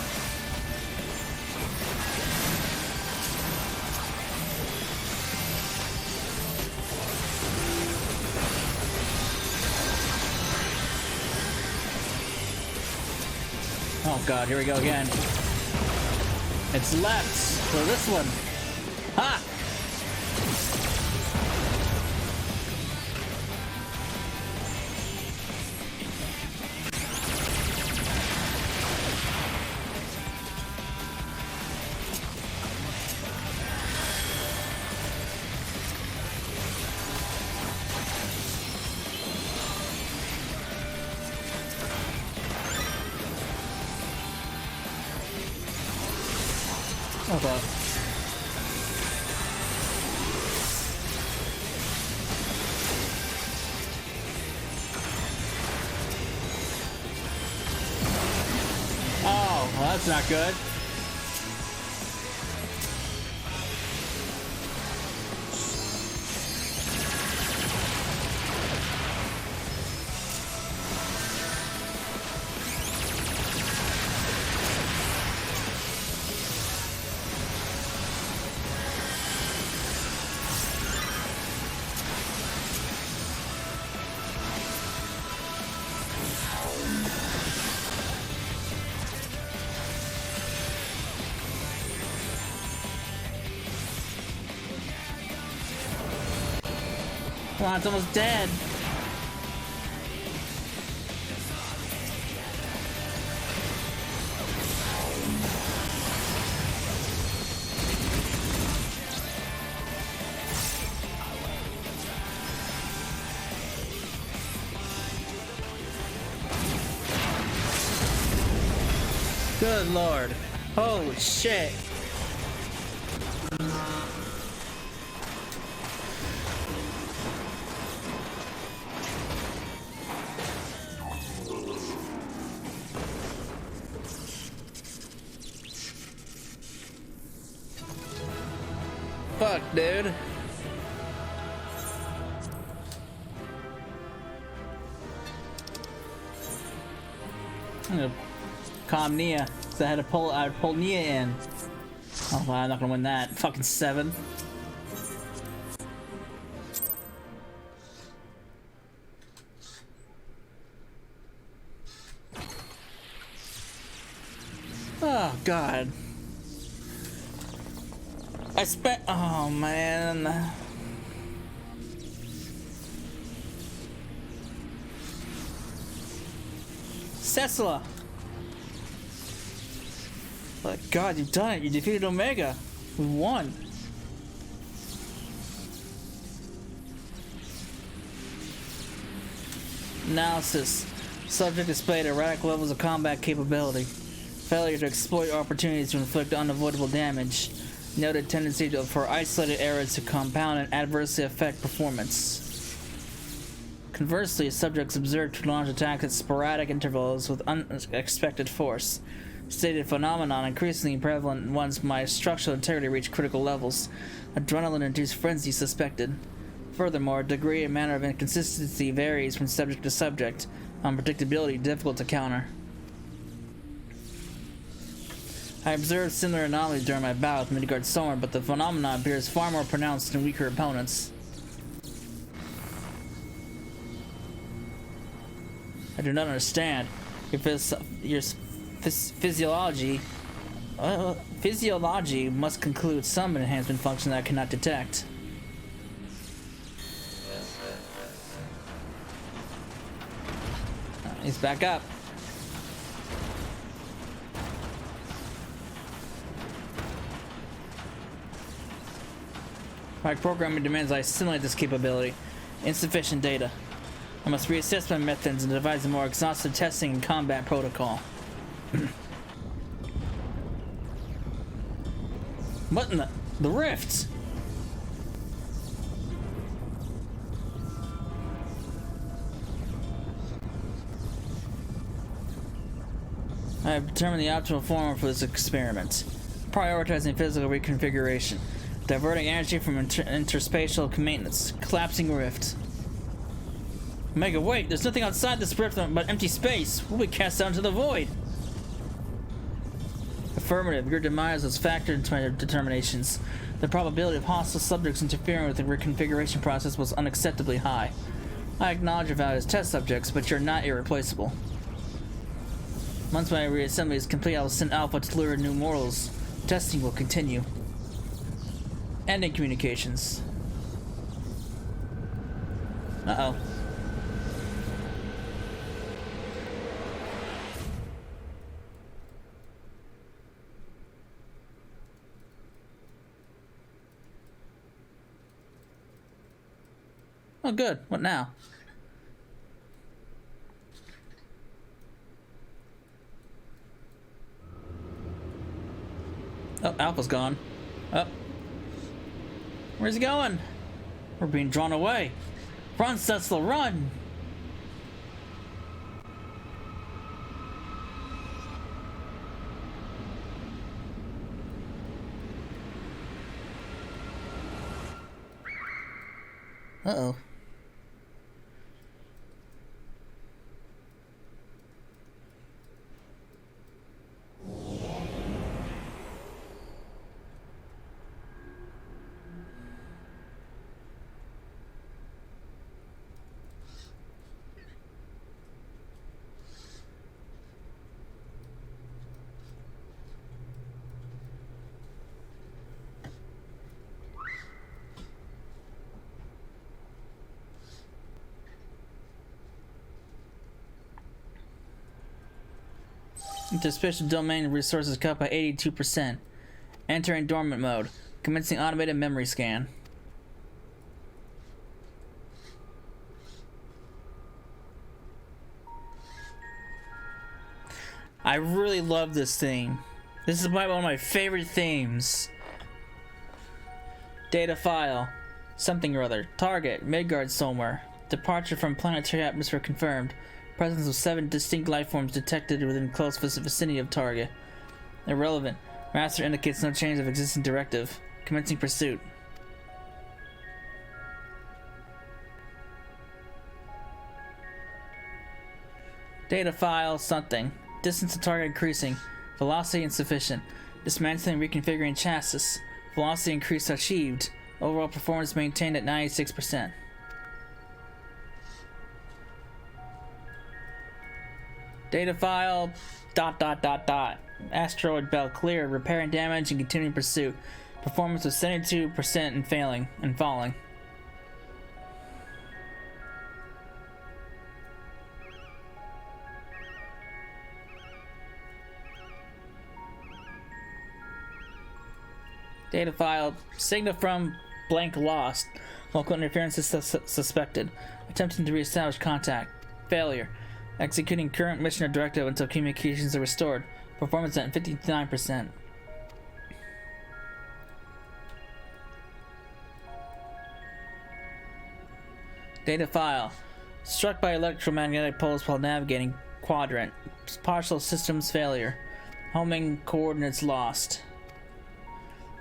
Oh god, here we go again. It's left, so this one. Ha! Okay. Well, that's not good. Come on, it's almost dead. Good lord. Holy shit. Fuck, dude. I'm gonna calm Nia, because I pulled Nia in. Oh, well, I'm not gonna win that. Fucking 7. Oh, God. I spent. Oh, man. Cecila. But God, you've done it. You defeated Omega. We won. Analysis. Subject displayed erratic levels of combat capability. Failure to exploit opportunities to inflict unavoidable damage. Noted tendency for isolated errors to compound and adversely affect performance. Conversely, subjects observed to launch attacks at sporadic intervals with unexpected force. Stated phenomenon increasingly prevalent once my structural integrity reached critical levels. Adrenaline-induced frenzy suspected. Furthermore, degree and manner of inconsistency varies from subject to subject. Unpredictability difficult to counter. I observed similar anomalies during my bout with Midgard Storm, but the phenomenon appears far more pronounced in weaker opponents. I do not understand. Your physiology must conclude some enhancement function that I cannot detect. He's back up. My programming demands I assimilate this capability. Insufficient data. I must reassess my methods and devise a more exhaustive testing and combat protocol. What in the rift? I have determined the optimal form for this experiment. Prioritizing physical reconfiguration. Diverting energy from interspatial maintenance. Collapsing rift. Omega, wait! There's nothing outside this rift but empty space! We'll be cast out into the void! Affirmative. Your demise was factored into my determinations. The probability of hostile subjects interfering with the reconfiguration process was unacceptably high. I acknowledge your value as test subjects, but you're not irreplaceable. Once my reassembly is complete, I will send Alpha to lure new mortals. Testing will continue. Ending communications. Uh-oh. Oh, good. What now? Oh, Alpha's gone. Oh. Where's he going? We're being drawn away. Run, Cecil, run! Uh-oh. Into special domain resources cut by 82%. Entering dormant mode. Commencing automated memory scan. I really love this theme. This is one of my favorite themes. Data file. Something or other. Target. Midgard somewhere. Departure from planetary atmosphere confirmed. Presence of 7 distinct life forms detected within close vicinity of target. Irrelevant. Master indicates no change of existing directive. Commencing pursuit. Data file something. Distance to target increasing. Velocity insufficient. Dismantling reconfiguring chassis. Velocity increase achieved. Overall performance maintained at 96%. Data file ... Asteroid belt clear. Repairing damage and continuing pursuit. Performance was 72% and falling. Data file. Signal from blank lost. Local interference is suspected. Attempting to reestablish contact. Failure. Executing current mission or directive until communications are restored. Performance at 59%. Data file. Struck by electromagnetic pulse while navigating quadrant. Partial systems failure. Homing coordinates lost.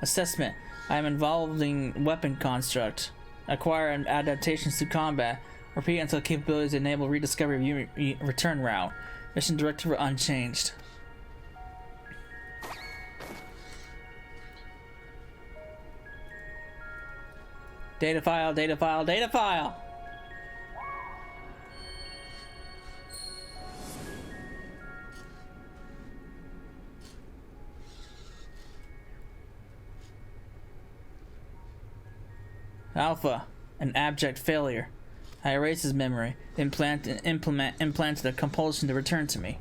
Assessment. I am involving weapon construct. Acquire adaptations to combat. Repeat until capabilities enable rediscovery of return route. Mission directive unchanged. Data file, data file, data file! Alpha, an abject failure. I erased his memory, implanted a compulsion to return to me.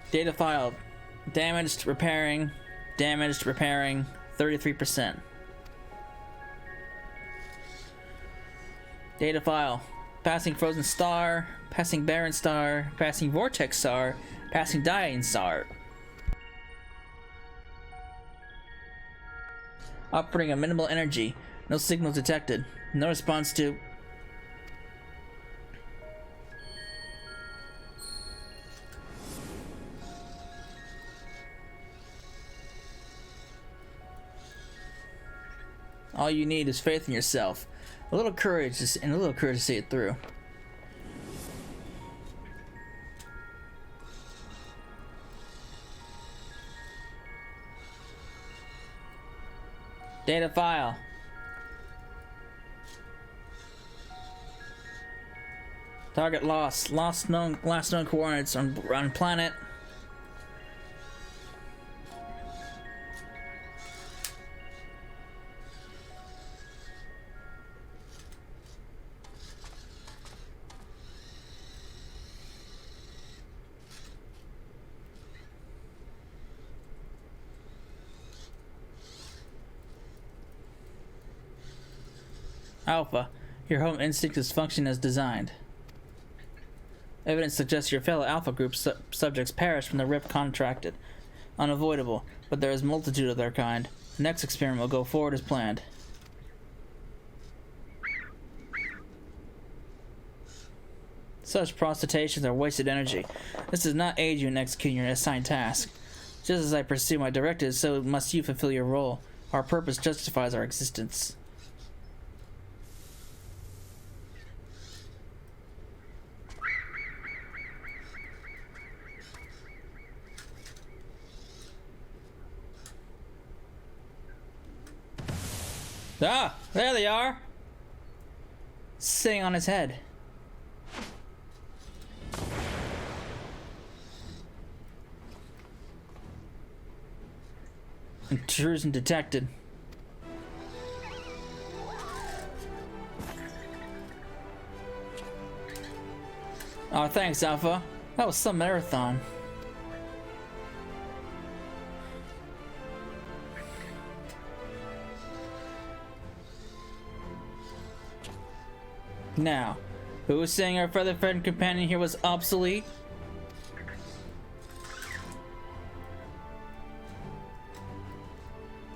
Data file. Damaged, repairing, 33%. Data file. Passing frozen star, passing barren star, passing vortex star, passing dying star. Operating at minimal energy. No signals detected. No response to... All you need is faith in yourself. A little courage and a little courage to see it through. Data file. Target lost. Last known coordinates on planet. Alpha, your home instinct is functioning as designed. Evidence suggests your fellow Alpha Group subjects perished when the RIP contracted. Unavoidable, but there is multitude of their kind. The next experiment will go forward as planned. Such protestations are wasted energy. This does not aid you in executing your assigned task. Just as I pursue my directives, so must you fulfill your role. Our purpose justifies our existence. Ah, there they are! Sitting on his head. Intrusion detected. Oh, thanks, Alpha. That was some marathon. Now, who was saying our feather friend companion here was obsolete?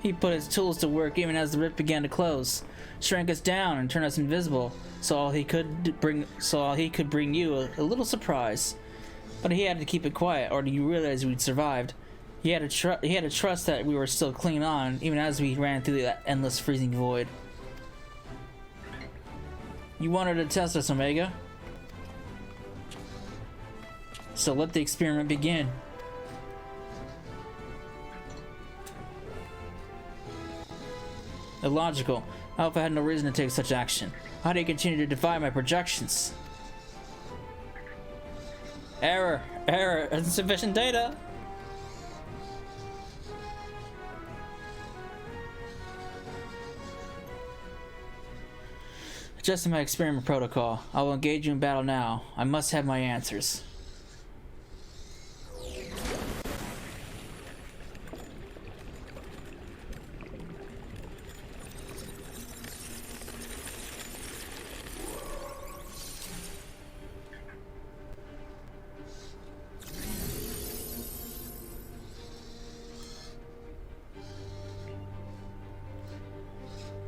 He put his tools to work even as the rift began to close, shrank us down and turn us invisible, so all he could bring you a little surprise. But he had to keep it quiet, or you realize we'd survived. He had to trust that we were still clinging on, even as we ran through that endless freezing void. You wanted to test us, Omega. So let the experiment begin. Illogical. Alpha had no reason to take such action. How do you continue to defy my projections? Error. Error. Insufficient data. Adjusting my experiment protocol. I will engage you in battle now. I must have my answers.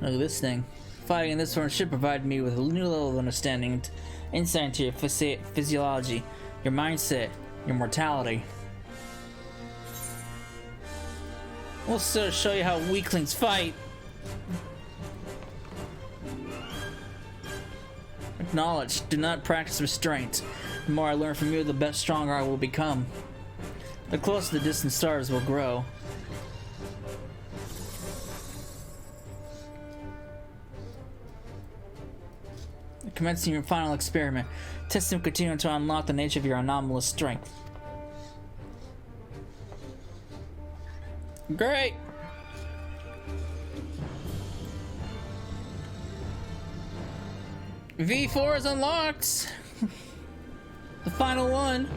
Look at this thing. Fighting in this foreign ship provided me with a new level of understanding and insight into your physiology, your mindset, your mortality. We'll sort of show you how weaklings fight. Acknowledge. Do not practice restraint. The more I learn from you, the stronger I will become. The closer the distant stars will grow. Commencing your final experiment. Testing will continue to unlock the nature of your anomalous strength. Great! V4 is unlocked! The final one.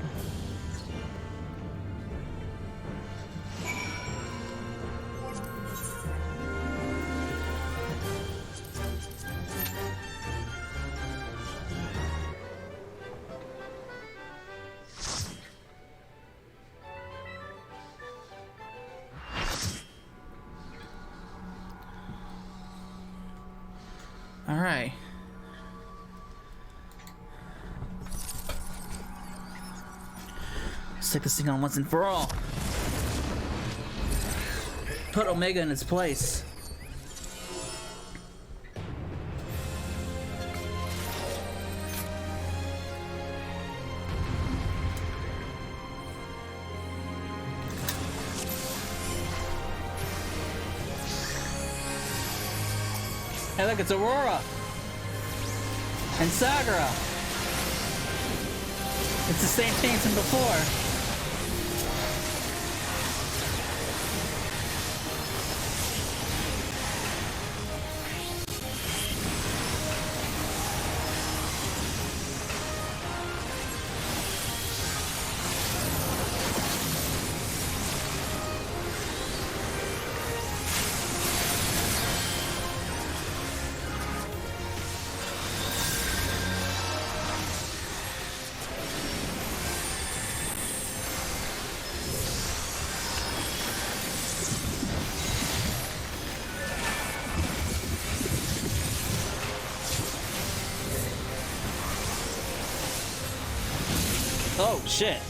Alright. Let's take this thing on once and for all. Put Omega in its place. Hey, look, it's Aurora and Sagara. It's the same thing from before. Shit.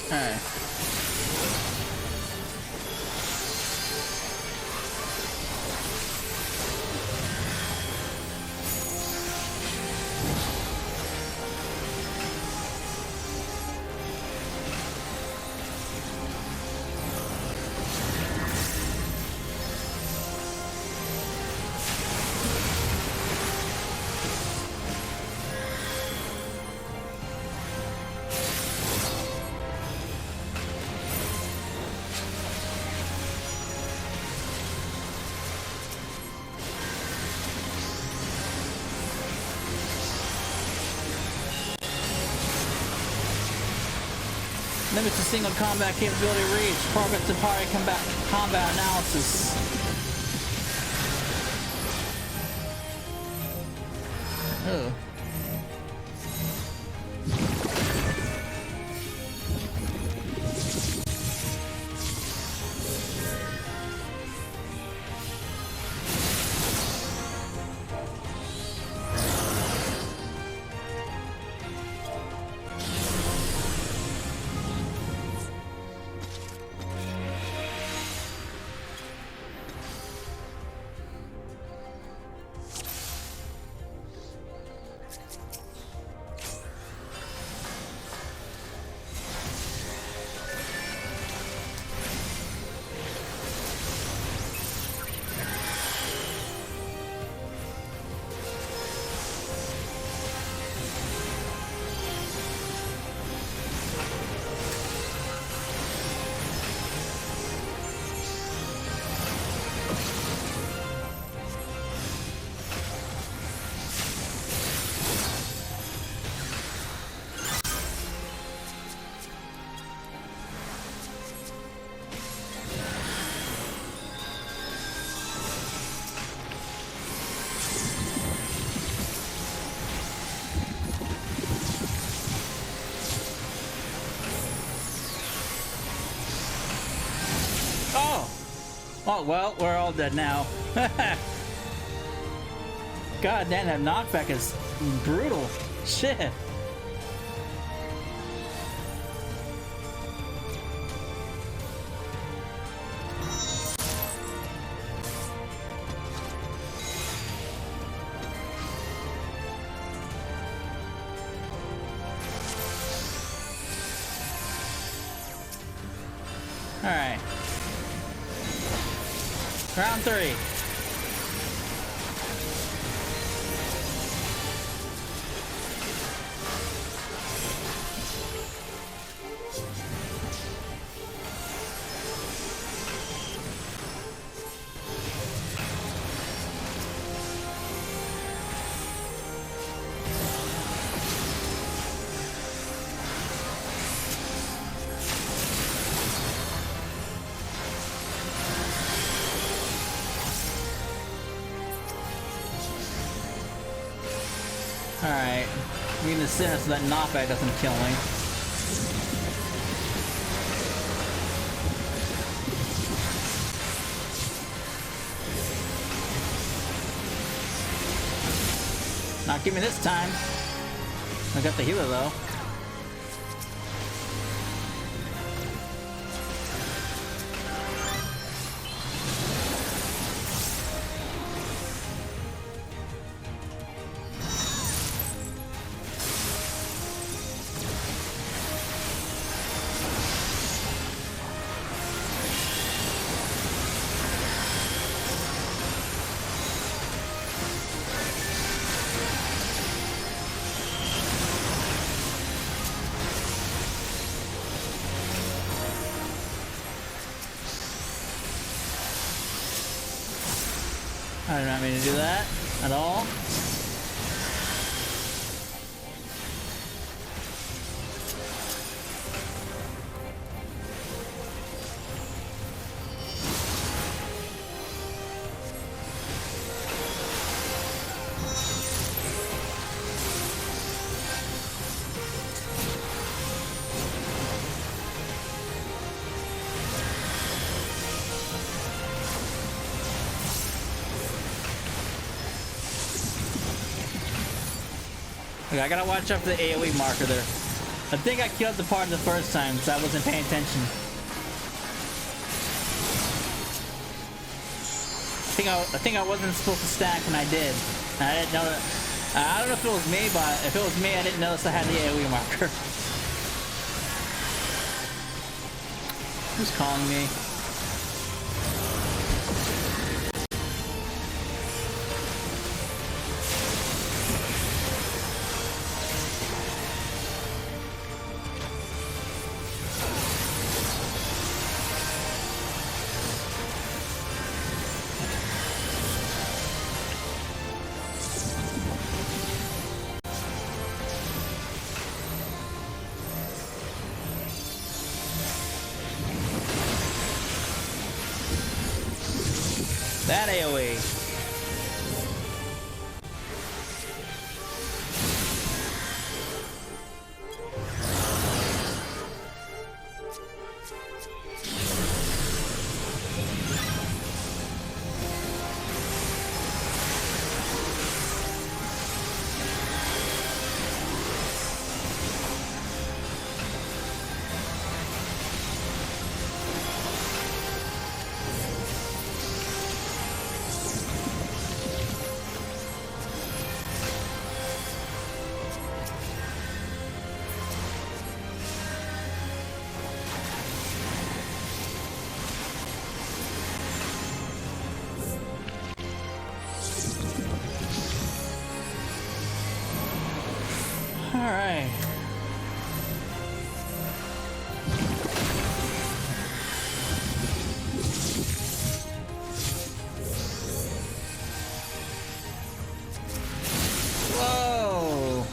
Alright. Limits to single combat capability reach. Progress to party combat analysis. Oh. Oh, well, we're all dead now. God damn, that knockback is brutal. Shit. All right. Round 3. Alright. We need to sit so that knockback doesn't kill me. Not give me this time. I got the healer though. I did not mean to do that at all. Okay, I gotta watch out for the AoE marker there. I think I killed the part the first time because I wasn't paying attention. I think I wasn't supposed to stack and I did. And I didn't know that. I don't know if it was me, but if it was me, I didn't notice I had the AoE marker. Who's calling me? That AoE. All right. Whoa.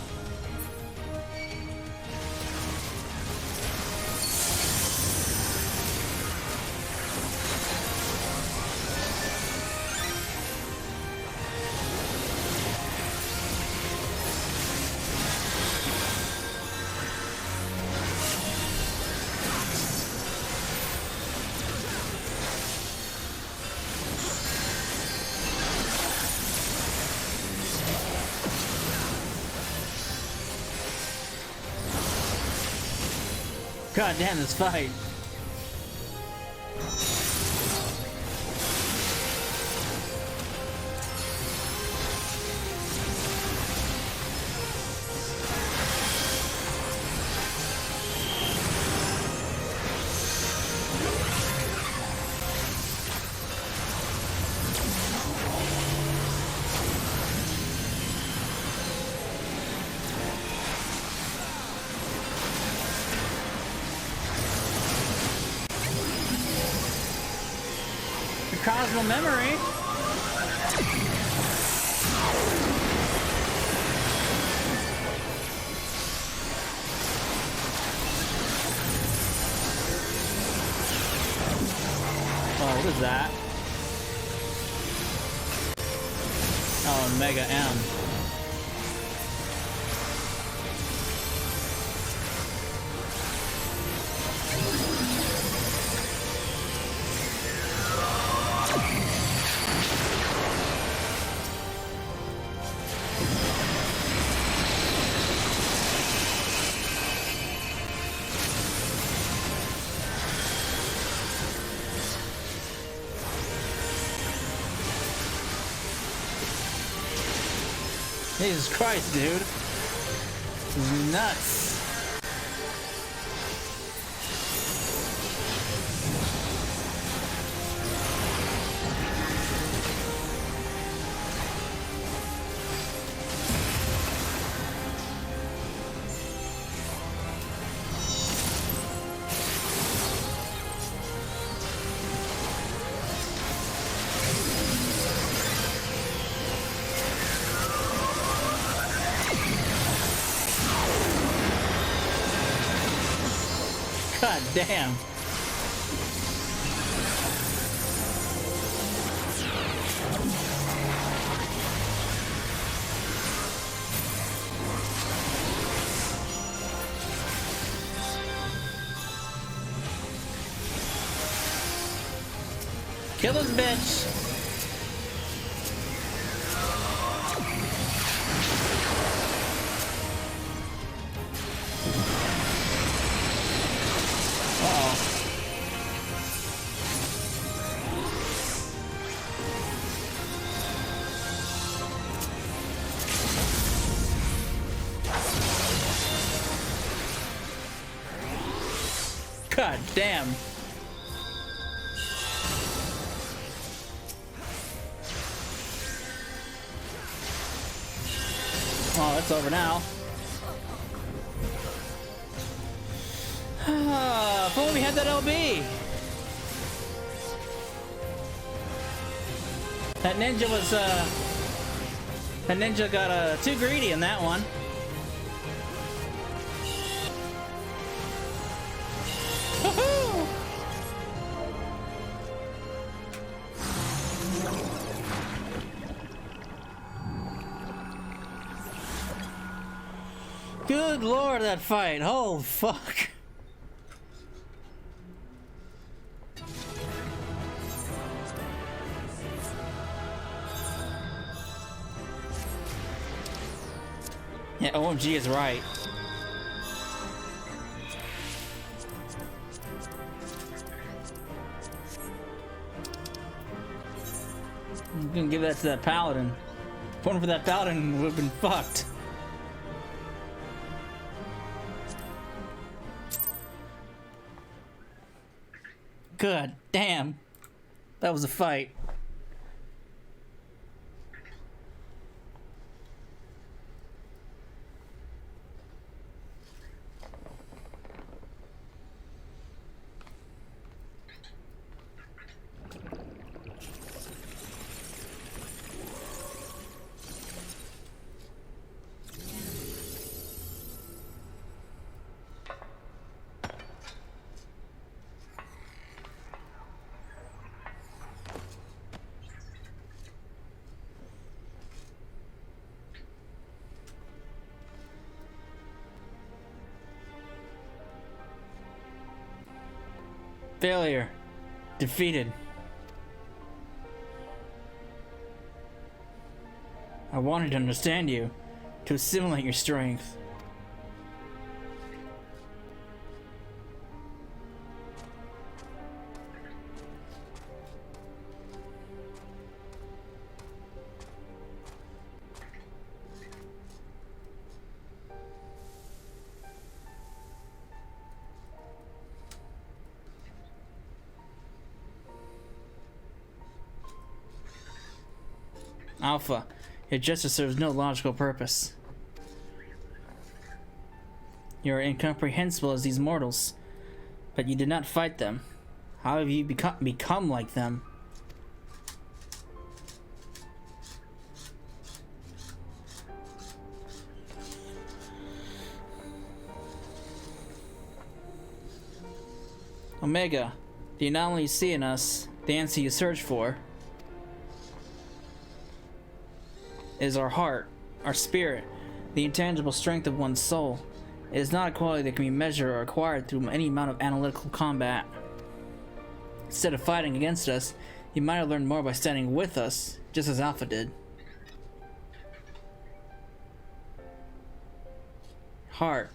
God damn this fight. Cosmo memory. Oh, what is that? Oh, Mega M. Jesus Christ, dude. This is nuts. God damn. Kill this bitch. God damn. Oh, it's over now. If only we had that LB. That ninja was, that ninja got, too greedy in that one. Woohoo! Good lord, that fight. Oh, fuck. Yeah, OMG is right. I'm gonna give that to that paladin. If it wasn't for that paladin, would have been fucked. Good damn. That was a fight. Failure. Defeated. I wanted to understand you, to assimilate your strength. Alpha, your justice serves no logical purpose. You are incomprehensible as these mortals, but you did not fight them. How have you become like them? Omega, do you not only see in us the answer you search for? Is our heart, our spirit, the intangible strength of one's soul. It is not a quality that can be measured or acquired through any amount of analytical combat. Instead of fighting against us, you might have learned more by standing with us, just as Alpha did. Heart,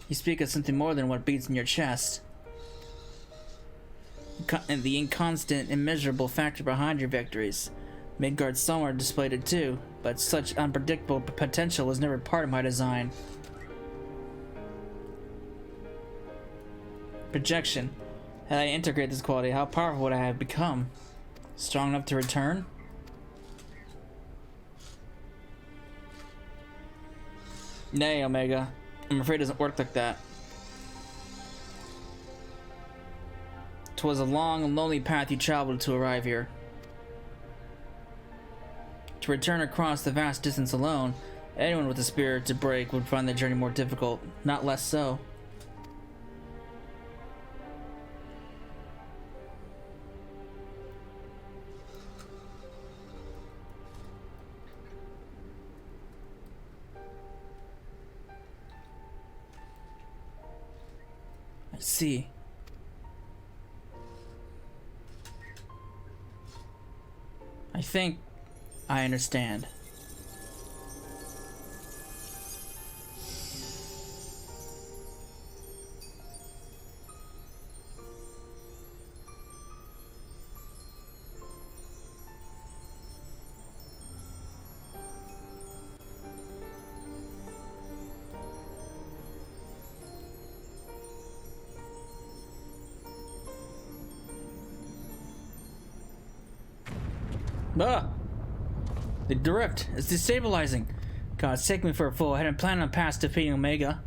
you speak of something more than what beats in your chest. And the inconstant, immeasurable factor behind your victories. Midgard somewhere displayed it too, but such unpredictable potential was never part of my design. Projection. Had I integrated this quality, how powerful would I have become? Strong enough to return? Nay, Omega. I'm afraid it doesn't work like that. 'Twas a long and lonely path you traveled to arrive here. To return across the vast distance alone, anyone with a spirit to break would find the journey more difficult, not less so. I see. I think I understand. Ah! The drift is destabilizing. God, it's taking me for a fool. I hadn't planned on past defeating Omega.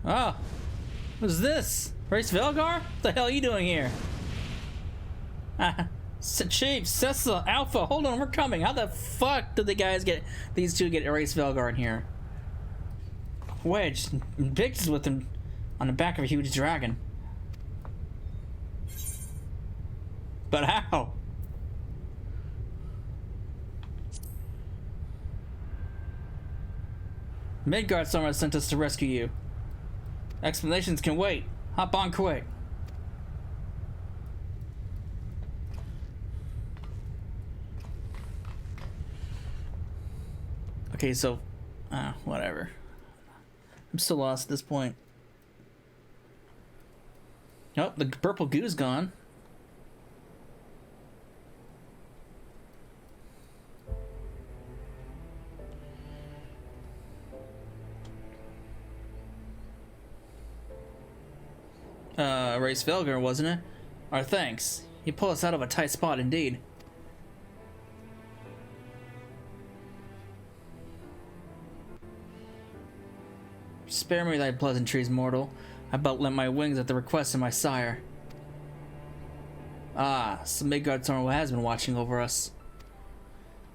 Oh, what's this? Race Velgar? What the hell are you doing here? Chief, Cecil, Alpha, hold on, we're coming. How the fuck did these two get Race Velgar in here? Wedge, Biggs is with him on the back of a huge dragon. But how? Midgard Summer sent us to rescue you. Explanations can wait. Hop on quick. Okay, so whatever. I'm still lost at this point. Oh, the purple goo's gone. Race Velgar, wasn't it? Our thanks. You pulled us out of a tight spot indeed. Spare me thy pleasantries, mortal. I but lent my wings at the request of my sire. Ah, so Midgard has been watching over us.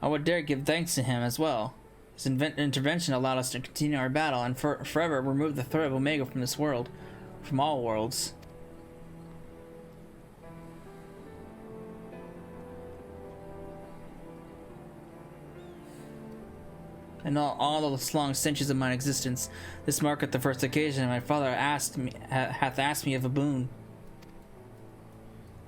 I would dare give thanks to him as well. His intervention allowed us to continue our battle and forever remove the threat of Omega from this world. From all worlds. And all the long centuries of my existence, this marketh the first occasion my father hath asked me of a boon.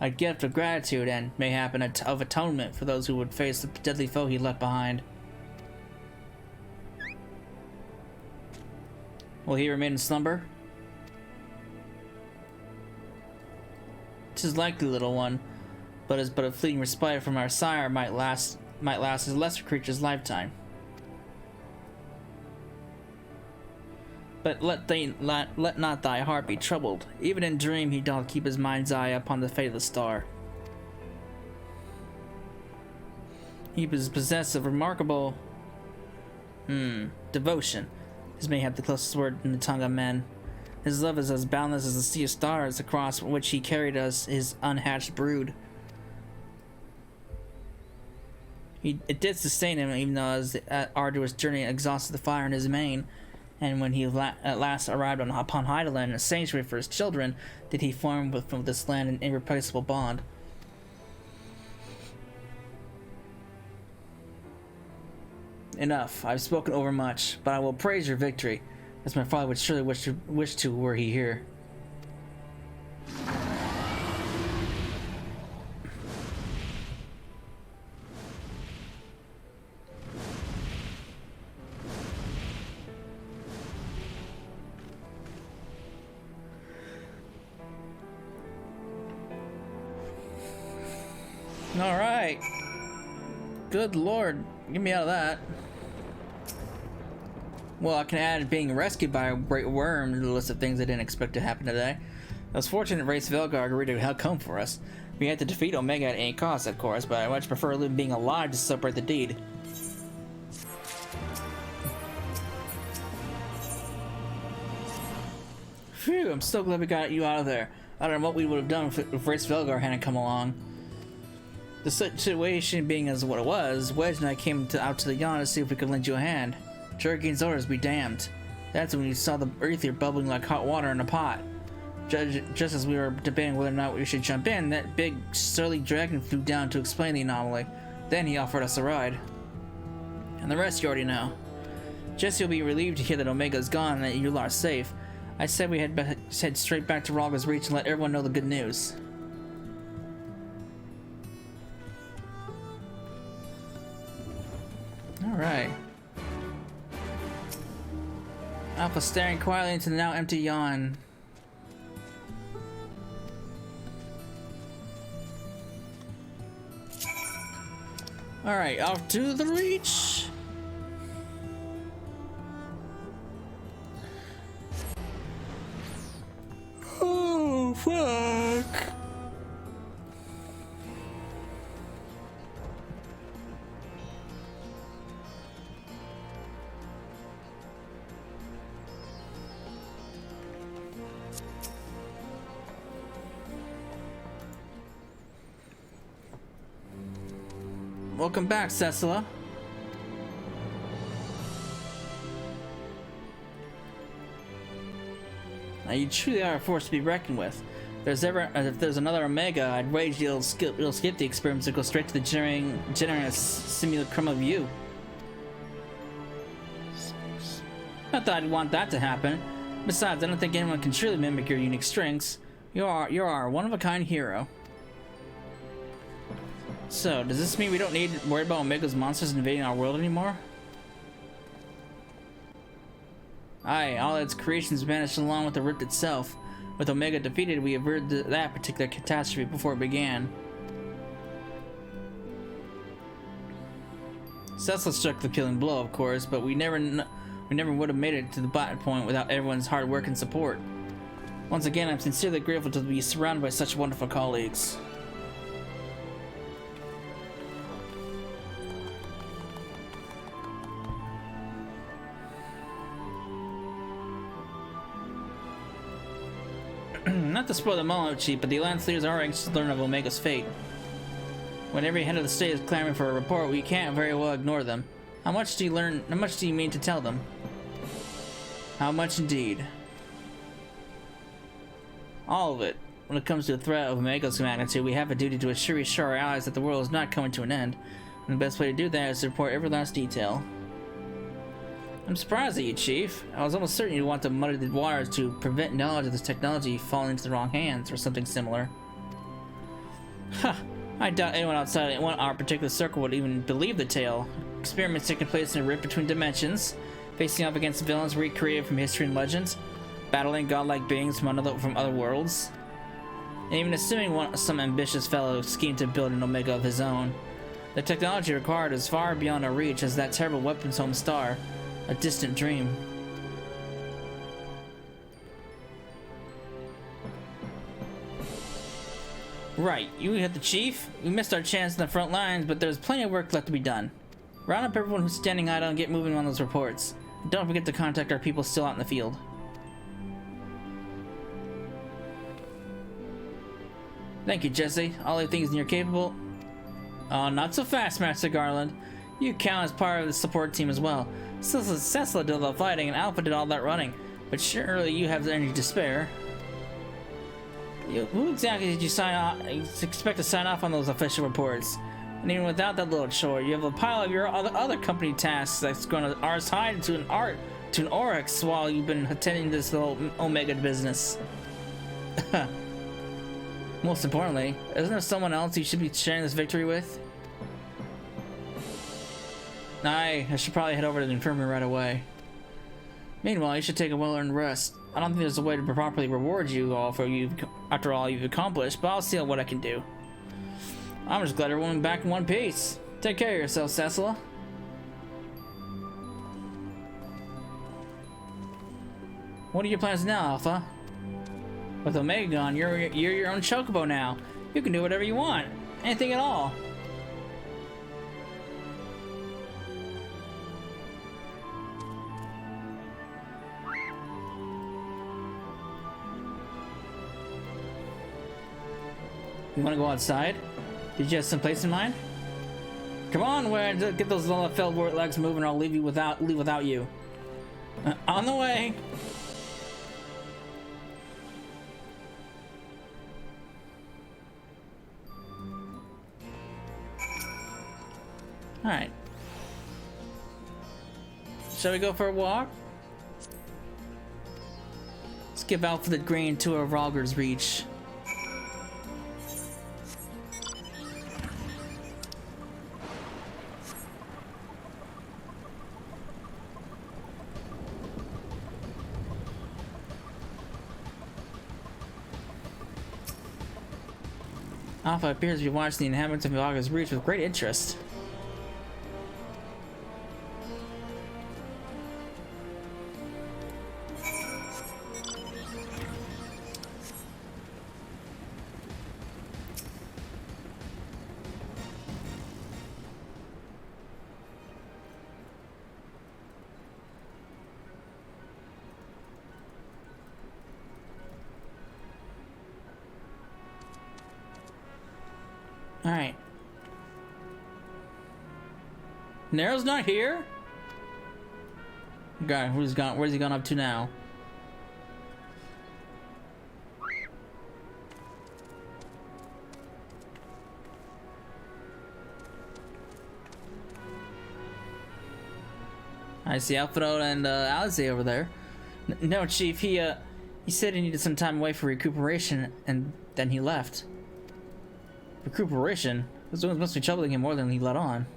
A gift of gratitude and, mayhap, of atonement for those who would face the deadly foe he left behind. Will he remain in slumber? 'Tis likely, little one, but as but a fleeting respite from our sire might last his lesser creature's lifetime. But let not thy heart be troubled. Even in dream he doth keep his mind's eye upon the fate of the star. He is possessed of remarkable devotion. This may have the closest word in the tongue of men. His love is as boundless as the sea of stars across which he carried us his unhatched brood. It did sustain him even though his arduous journey exhausted the fire in his mane. And when he at last arrived upon Heideland, a sanctuary for his children, did he form with this land an irreplaceable bond. Enough. I've spoken overmuch, but I will praise your victory, as my father would surely wish to were he here. Alright. Good lord. Get me out of that. Well, I can add being rescued by a great worm to the list of things I didn't expect to happen today. I was fortunate Race Velgar agreed to help come for us. We had to defeat Omega at any cost, of course, but I much prefer being alive to celebrate the deed. Phew, I'm so glad we got you out of there. I don't know what we would have done if Race Velgar hadn't come along. The situation being as what it was, Wedge and I came out to the yawn to see if we could lend you a hand. Jurgen's orders be damned. That's when we saw the Aether bubbling like hot water in a pot. Just as we were debating whether or not we should jump in, that big surly dragon flew down to explain the anomaly. Then he offered us a ride. And the rest you already know. Jesse will be relieved to hear that Omega's gone and that you are safe. I said we had head straight back to Ralga's Reach and let everyone know the good news. Alright. Alpha staring quietly into the now empty yawn. Alright, off to the Reach! Oh, fuck! Welcome back, Cecila. Now you truly are a force to be reckoned with. If there's another Omega, I'd wager it'll skip the experiments and go straight to the generating a simulacrum of you. Not that I'd want that to happen. Besides, I don't think anyone can truly mimic your unique strengths. You are a one-of-a-kind hero. So, does this mean we don't need to worry about Omega's monsters invading our world anymore? Aye, all its creations vanished along with the rift itself. With Omega defeated, we averted that particular catastrophe before it began. Cecil struck the killing blow, of course, but we never would have made it to the bottom point without everyone's hard work and support. Once again, I'm sincerely grateful to be surrounded by such wonderful colleagues. Not to spoil the moment, Chief, but the Alliance leaders are anxious to learn of Omega's fate. When every head of the state is clamoring for a report, we can't very well ignore them. How much do you mean to tell them? How much indeed? All of it. When it comes to the threat of Omega's magnitude, we have a duty to assure our allies that the world is not coming to an end. And the best way to do that is to report every last detail. I'm surprised at you, Chief. I was almost certain you'd want to muddy the waters to prevent knowledge of this technology falling into the wrong hands, or something similar. Huh. I doubt anyone outside our particular circle would even believe the tale. Experiments taking place in a rift between dimensions, facing off against villains recreated from history and legends, battling godlike beings from other worlds, and even assuming some ambitious fellow schemed to build an Omega of his own. The technology required is far beyond our reach as that terrible weapon's home star. A distant dream. Right, you hit the Chief. We missed our chance in the front lines, but there's plenty of work left to be done. Round up everyone who's standing idle and get moving on those reports. And don't forget to contact our people still out in the field. Thank you, Jesse. All the things you're capable. Oh, not so fast, Master Garland. You count as part of the support team as well. Cecila did all the fighting and Alpha did all that running, but surely you have the energy to spare. Who exactly did you expect to sign off on those official reports? And even without that little chore, you have a pile of your other company tasks that's going to ours hide to an Oryx while you've been attending this little Omega business. Most importantly, isn't there someone else you should be sharing this victory with? I should probably head over to the infirmary right away. Meanwhile, you should take a well-earned rest. I don't think there's a way to properly reward you all after all you've accomplished, but I'll see what I can do. I'm just glad everyone went back in one piece. Take care of yourself, Cecila. What are your plans now, Alpha? With Omega gone, you're your own chocobo now. You can do whatever you want. Anything at all. You want to go outside? Did you have some place in mind? Come on, get those little felt legs moving, or I'll leave without you. On the way. All right. Shall we go for a walk? Let's give Alpha the Green to a Rogger's reach. Alpha appears to be watching the inhabitants of Rogger's reach with great interest. All right. Nero's not here? God, who's gone? Where's he gone up to now? I see Alfredo and Alice over there. No, Chief. He said he needed some time away for recuperation, and then he left. Recuperation? This one must be troubling him more than he let on.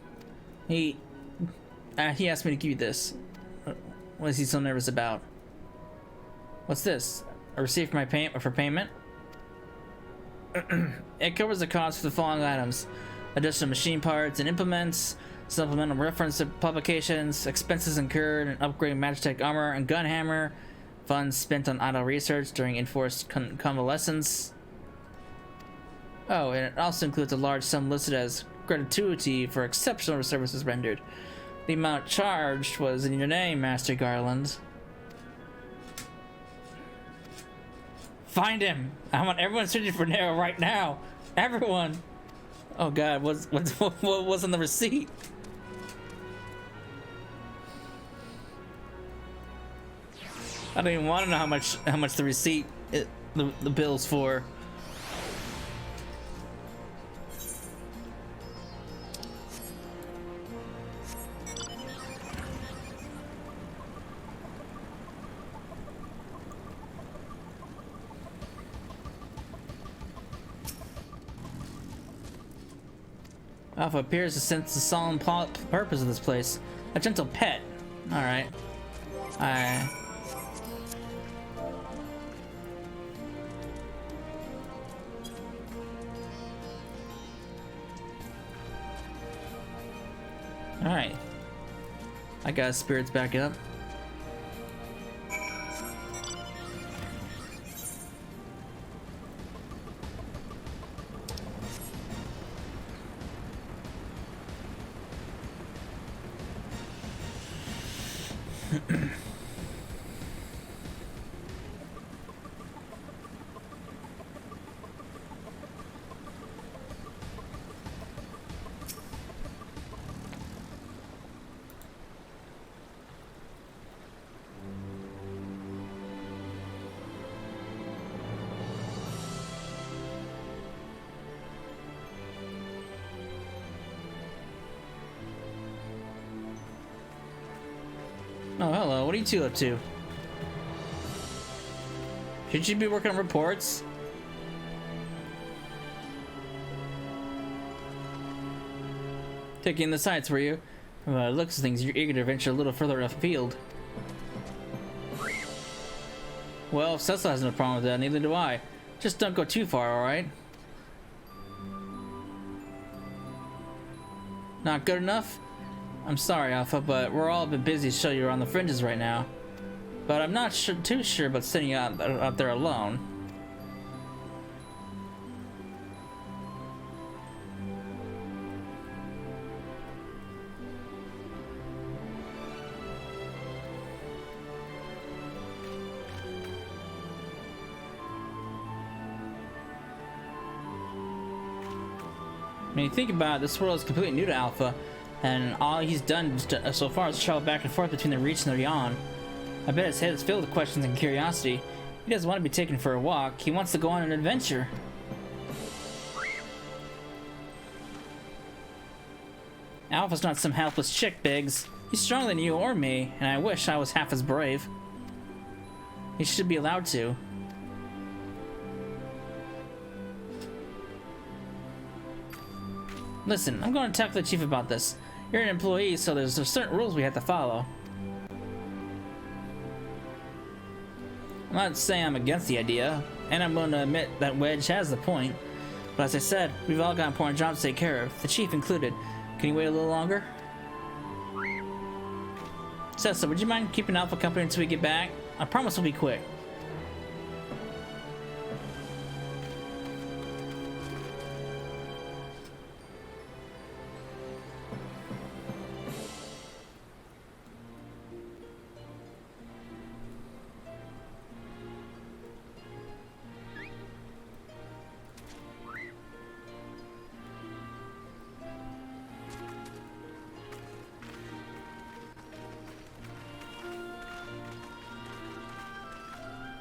He asked me to give you this. What is he so nervous about? What's this? A receipt for payment? It covers the cost for the following items: additional machine parts and implements, supplemental reference to publications, expenses incurred in upgrading Magitech armor and gunhammer, funds spent on idle research during enforced convalescence. Oh, and it also includes a large sum listed as gratuity for exceptional services rendered. The amount charged was in your name, Master Garland. Find him! I want everyone searching for Nero right now! Everyone! Oh god, what was on the receipt? I don't even want to know how much the receipt, the bill's for. Alpha appears to sense the solemn purpose of this place. A gentle pet. Alright. Alright. I got his spirits back up. Oh, hello. What are you two up to? Should you be working on reports? Taking the sights, were you? Looks of things, you're eager to venture a little further afield. Well, if Cecil has no problem with that, neither do I. Just don't go too far, alright? Not good enough? I'm sorry, Alpha, but we're all a bit busy to show you're on the fringes right now. But I'm not too sure about sitting out there alone. When you think about it, this world is completely new to Alpha, and all he's done so far is travel back and forth between the Reach and the Beyond. I bet his head is filled with questions and curiosity. He doesn't want to be taken for a walk, he wants to go on an adventure. Alpha's not some helpless chick, Biggs. He's stronger than you or me, and I wish I was half as brave. He should be allowed to. Listen, I'm going to talk to the chief about this. You're an employee, so there's certain rules we have to follow. I'm not saying I'm against the idea, and I'm willing to admit that Wedge has the point. But as I said, we've all got important jobs to take care of, the chief included. Can you wait a little longer? Cessa, would you mind keeping Alpha company until we get back? I promise we'll be quick.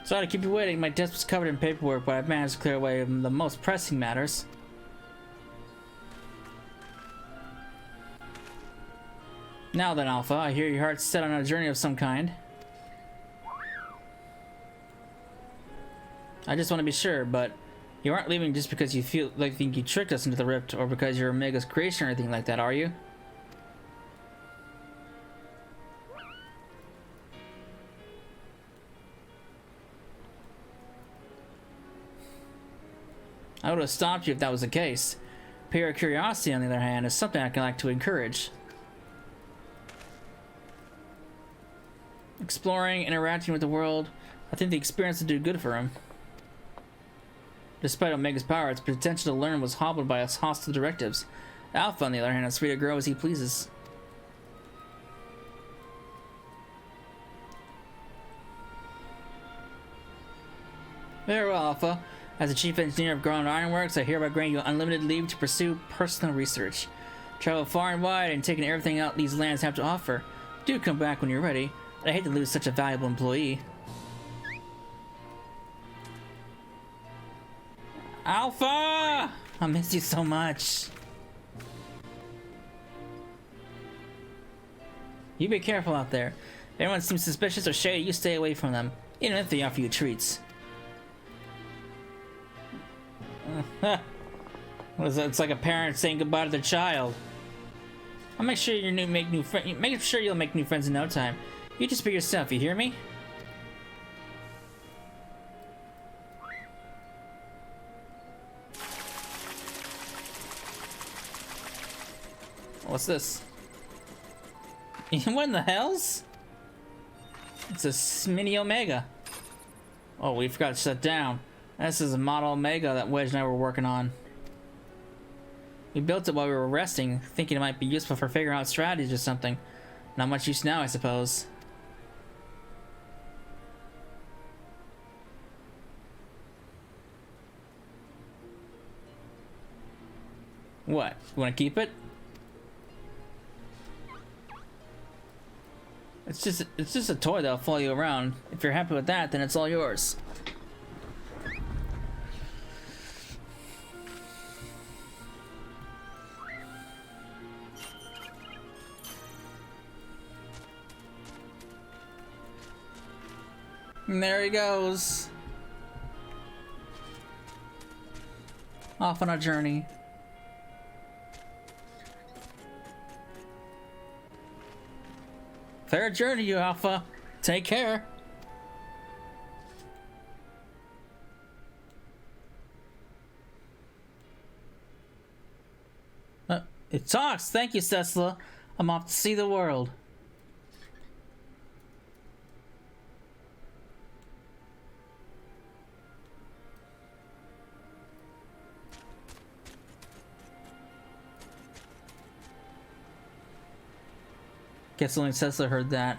Sorry to keep you waiting. My desk was covered in paperwork, but I've managed to clear away the most pressing matters. Now then, Alpha, I hear your heart's set on a journey of some kind. I just want to be sure, but you aren't leaving just because you think you tricked us into the rift, or because you're Omega's creation or anything like that, are you? I would have stopped you if that was the case. Pure curiosity, on the other hand, is something I can like to encourage. Exploring, interacting with the world, I think the experience would do good for him. Despite Omega's power, its potential to learn was hobbled by its hostile directives. Alpha, on the other hand, is free to grow as he pleases. Very well, Alpha. As the chief engineer of Ground Ironworks, I hereby grant you unlimited leave to pursue personal research. Travel far and wide and take in everything out these lands have to offer. Do come back when you're ready. I hate to lose such a valuable employee. Alpha! I miss you so much. You be careful out there. If anyone seems suspicious or shady, you stay away from them, even if they offer you treats. It's like a parent saying goodbye to their child. I'll make sure you'll make new friends in no time. You just be yourself, you hear me? What's this? What in the hells? It's a mini Omega. Oh, we forgot to shut down. This is a model Omega that Wedge and I were working on. We built it while we were resting, thinking it might be useful for figuring out strategies or something. Not much use now, I suppose. What? You want to keep it? It's just a toy that'll follow you around. If you're happy with that, then it's all yours. And there he goes. Off on a journey. Fair journey, you Alpha. Take care. It talks! Thank you, Cecila. I'm off to see the world. Guess only Cecila heard that.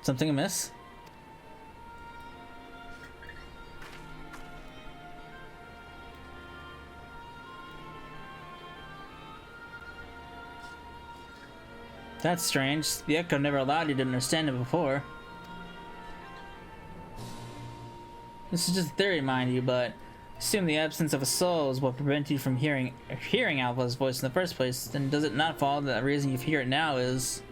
Something amiss? That's strange. The Echo never allowed you to understand it before. This is just a theory, mind you, but assume the absence of a soul is what prevented you from hearing Alpha's voice in the first place, then does it not follow that the reason you hear it now is...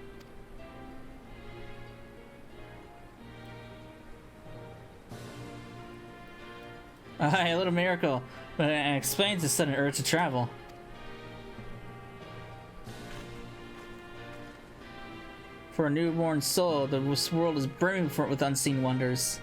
A little miracle, but it explains the sudden urge to travel. For a newborn soul, this world is brimming with unseen wonders.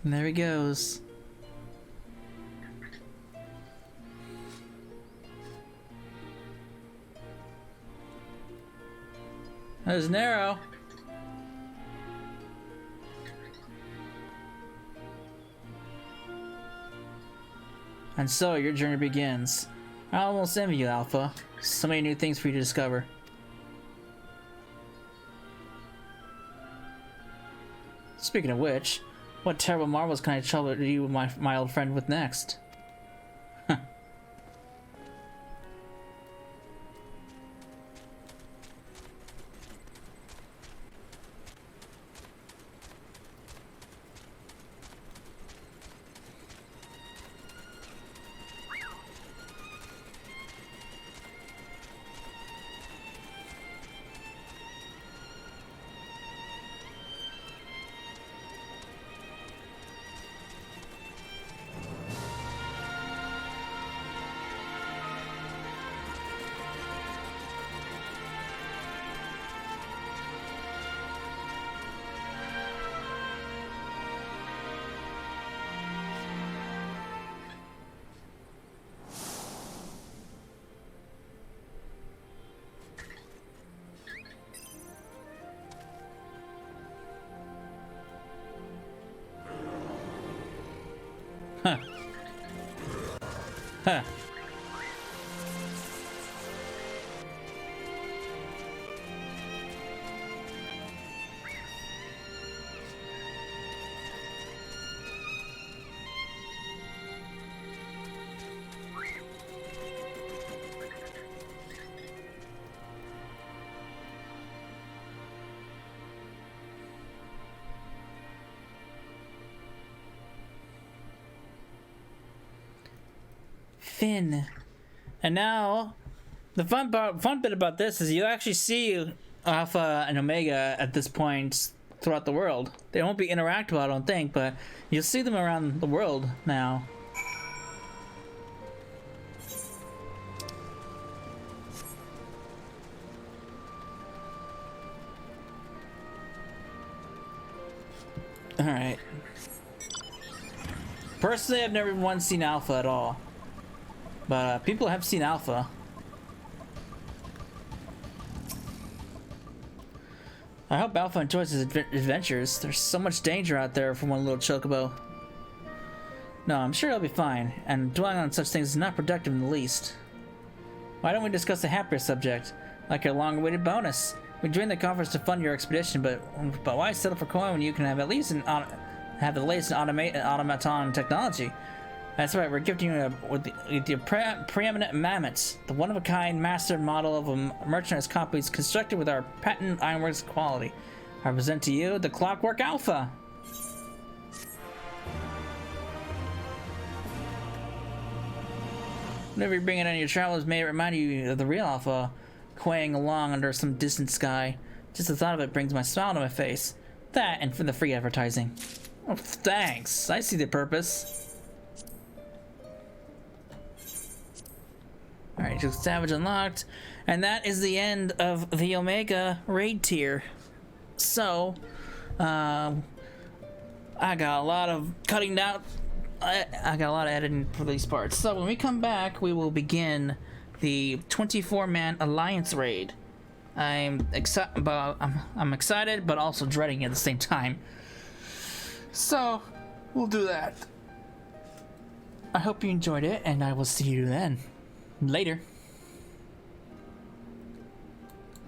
And there he goes. There's Nero. And so your journey begins. I almost envy you, Alpha. So many new things for you to discover. Speaking of which, what terrible marvels can I trouble you, my old friend, with next? Huh. Huh. Finn. And now, the fun bit about this is you actually see Alpha and Omega at this point throughout the world. They won't be interactable, I don't think, but you'll see them around the world now. Alright. Personally, I've never once seen Alpha at all. But people have seen Alpha. I hope Alpha enjoys his adventures. There's so much danger out there for one little chocobo. No, I'm sure he'll be fine, and dwelling on such things is not productive in the least. Why don't we discuss a happier subject, like a long-awaited bonus? We joined the conference to fund your expedition, but why settle for coin when you can have at least have the latest automaton technology? That's right, we're gifting you with the preeminent mammoths, the one-of-a-kind master model of a merchandise copies constructed with our patent ironworks quality. I present to you the Clockwork Alpha. Whenever you bring it on your travels, may it remind you of the real Alpha, quaying along under some distant sky. Just the thought of it brings my smile to my face. That and for the free advertising. Oh, thanks. I see the purpose. Alright, just Savage unlocked. And that is the end of the Omega raid tier. So, I got a lot of cutting out. I got a lot of editing for these parts. So when we come back, we will begin the 24-man Alliance raid. I'm excited, but also dreading it at the same time. So we'll do that. I hope you enjoyed it, and I will see you then. Later.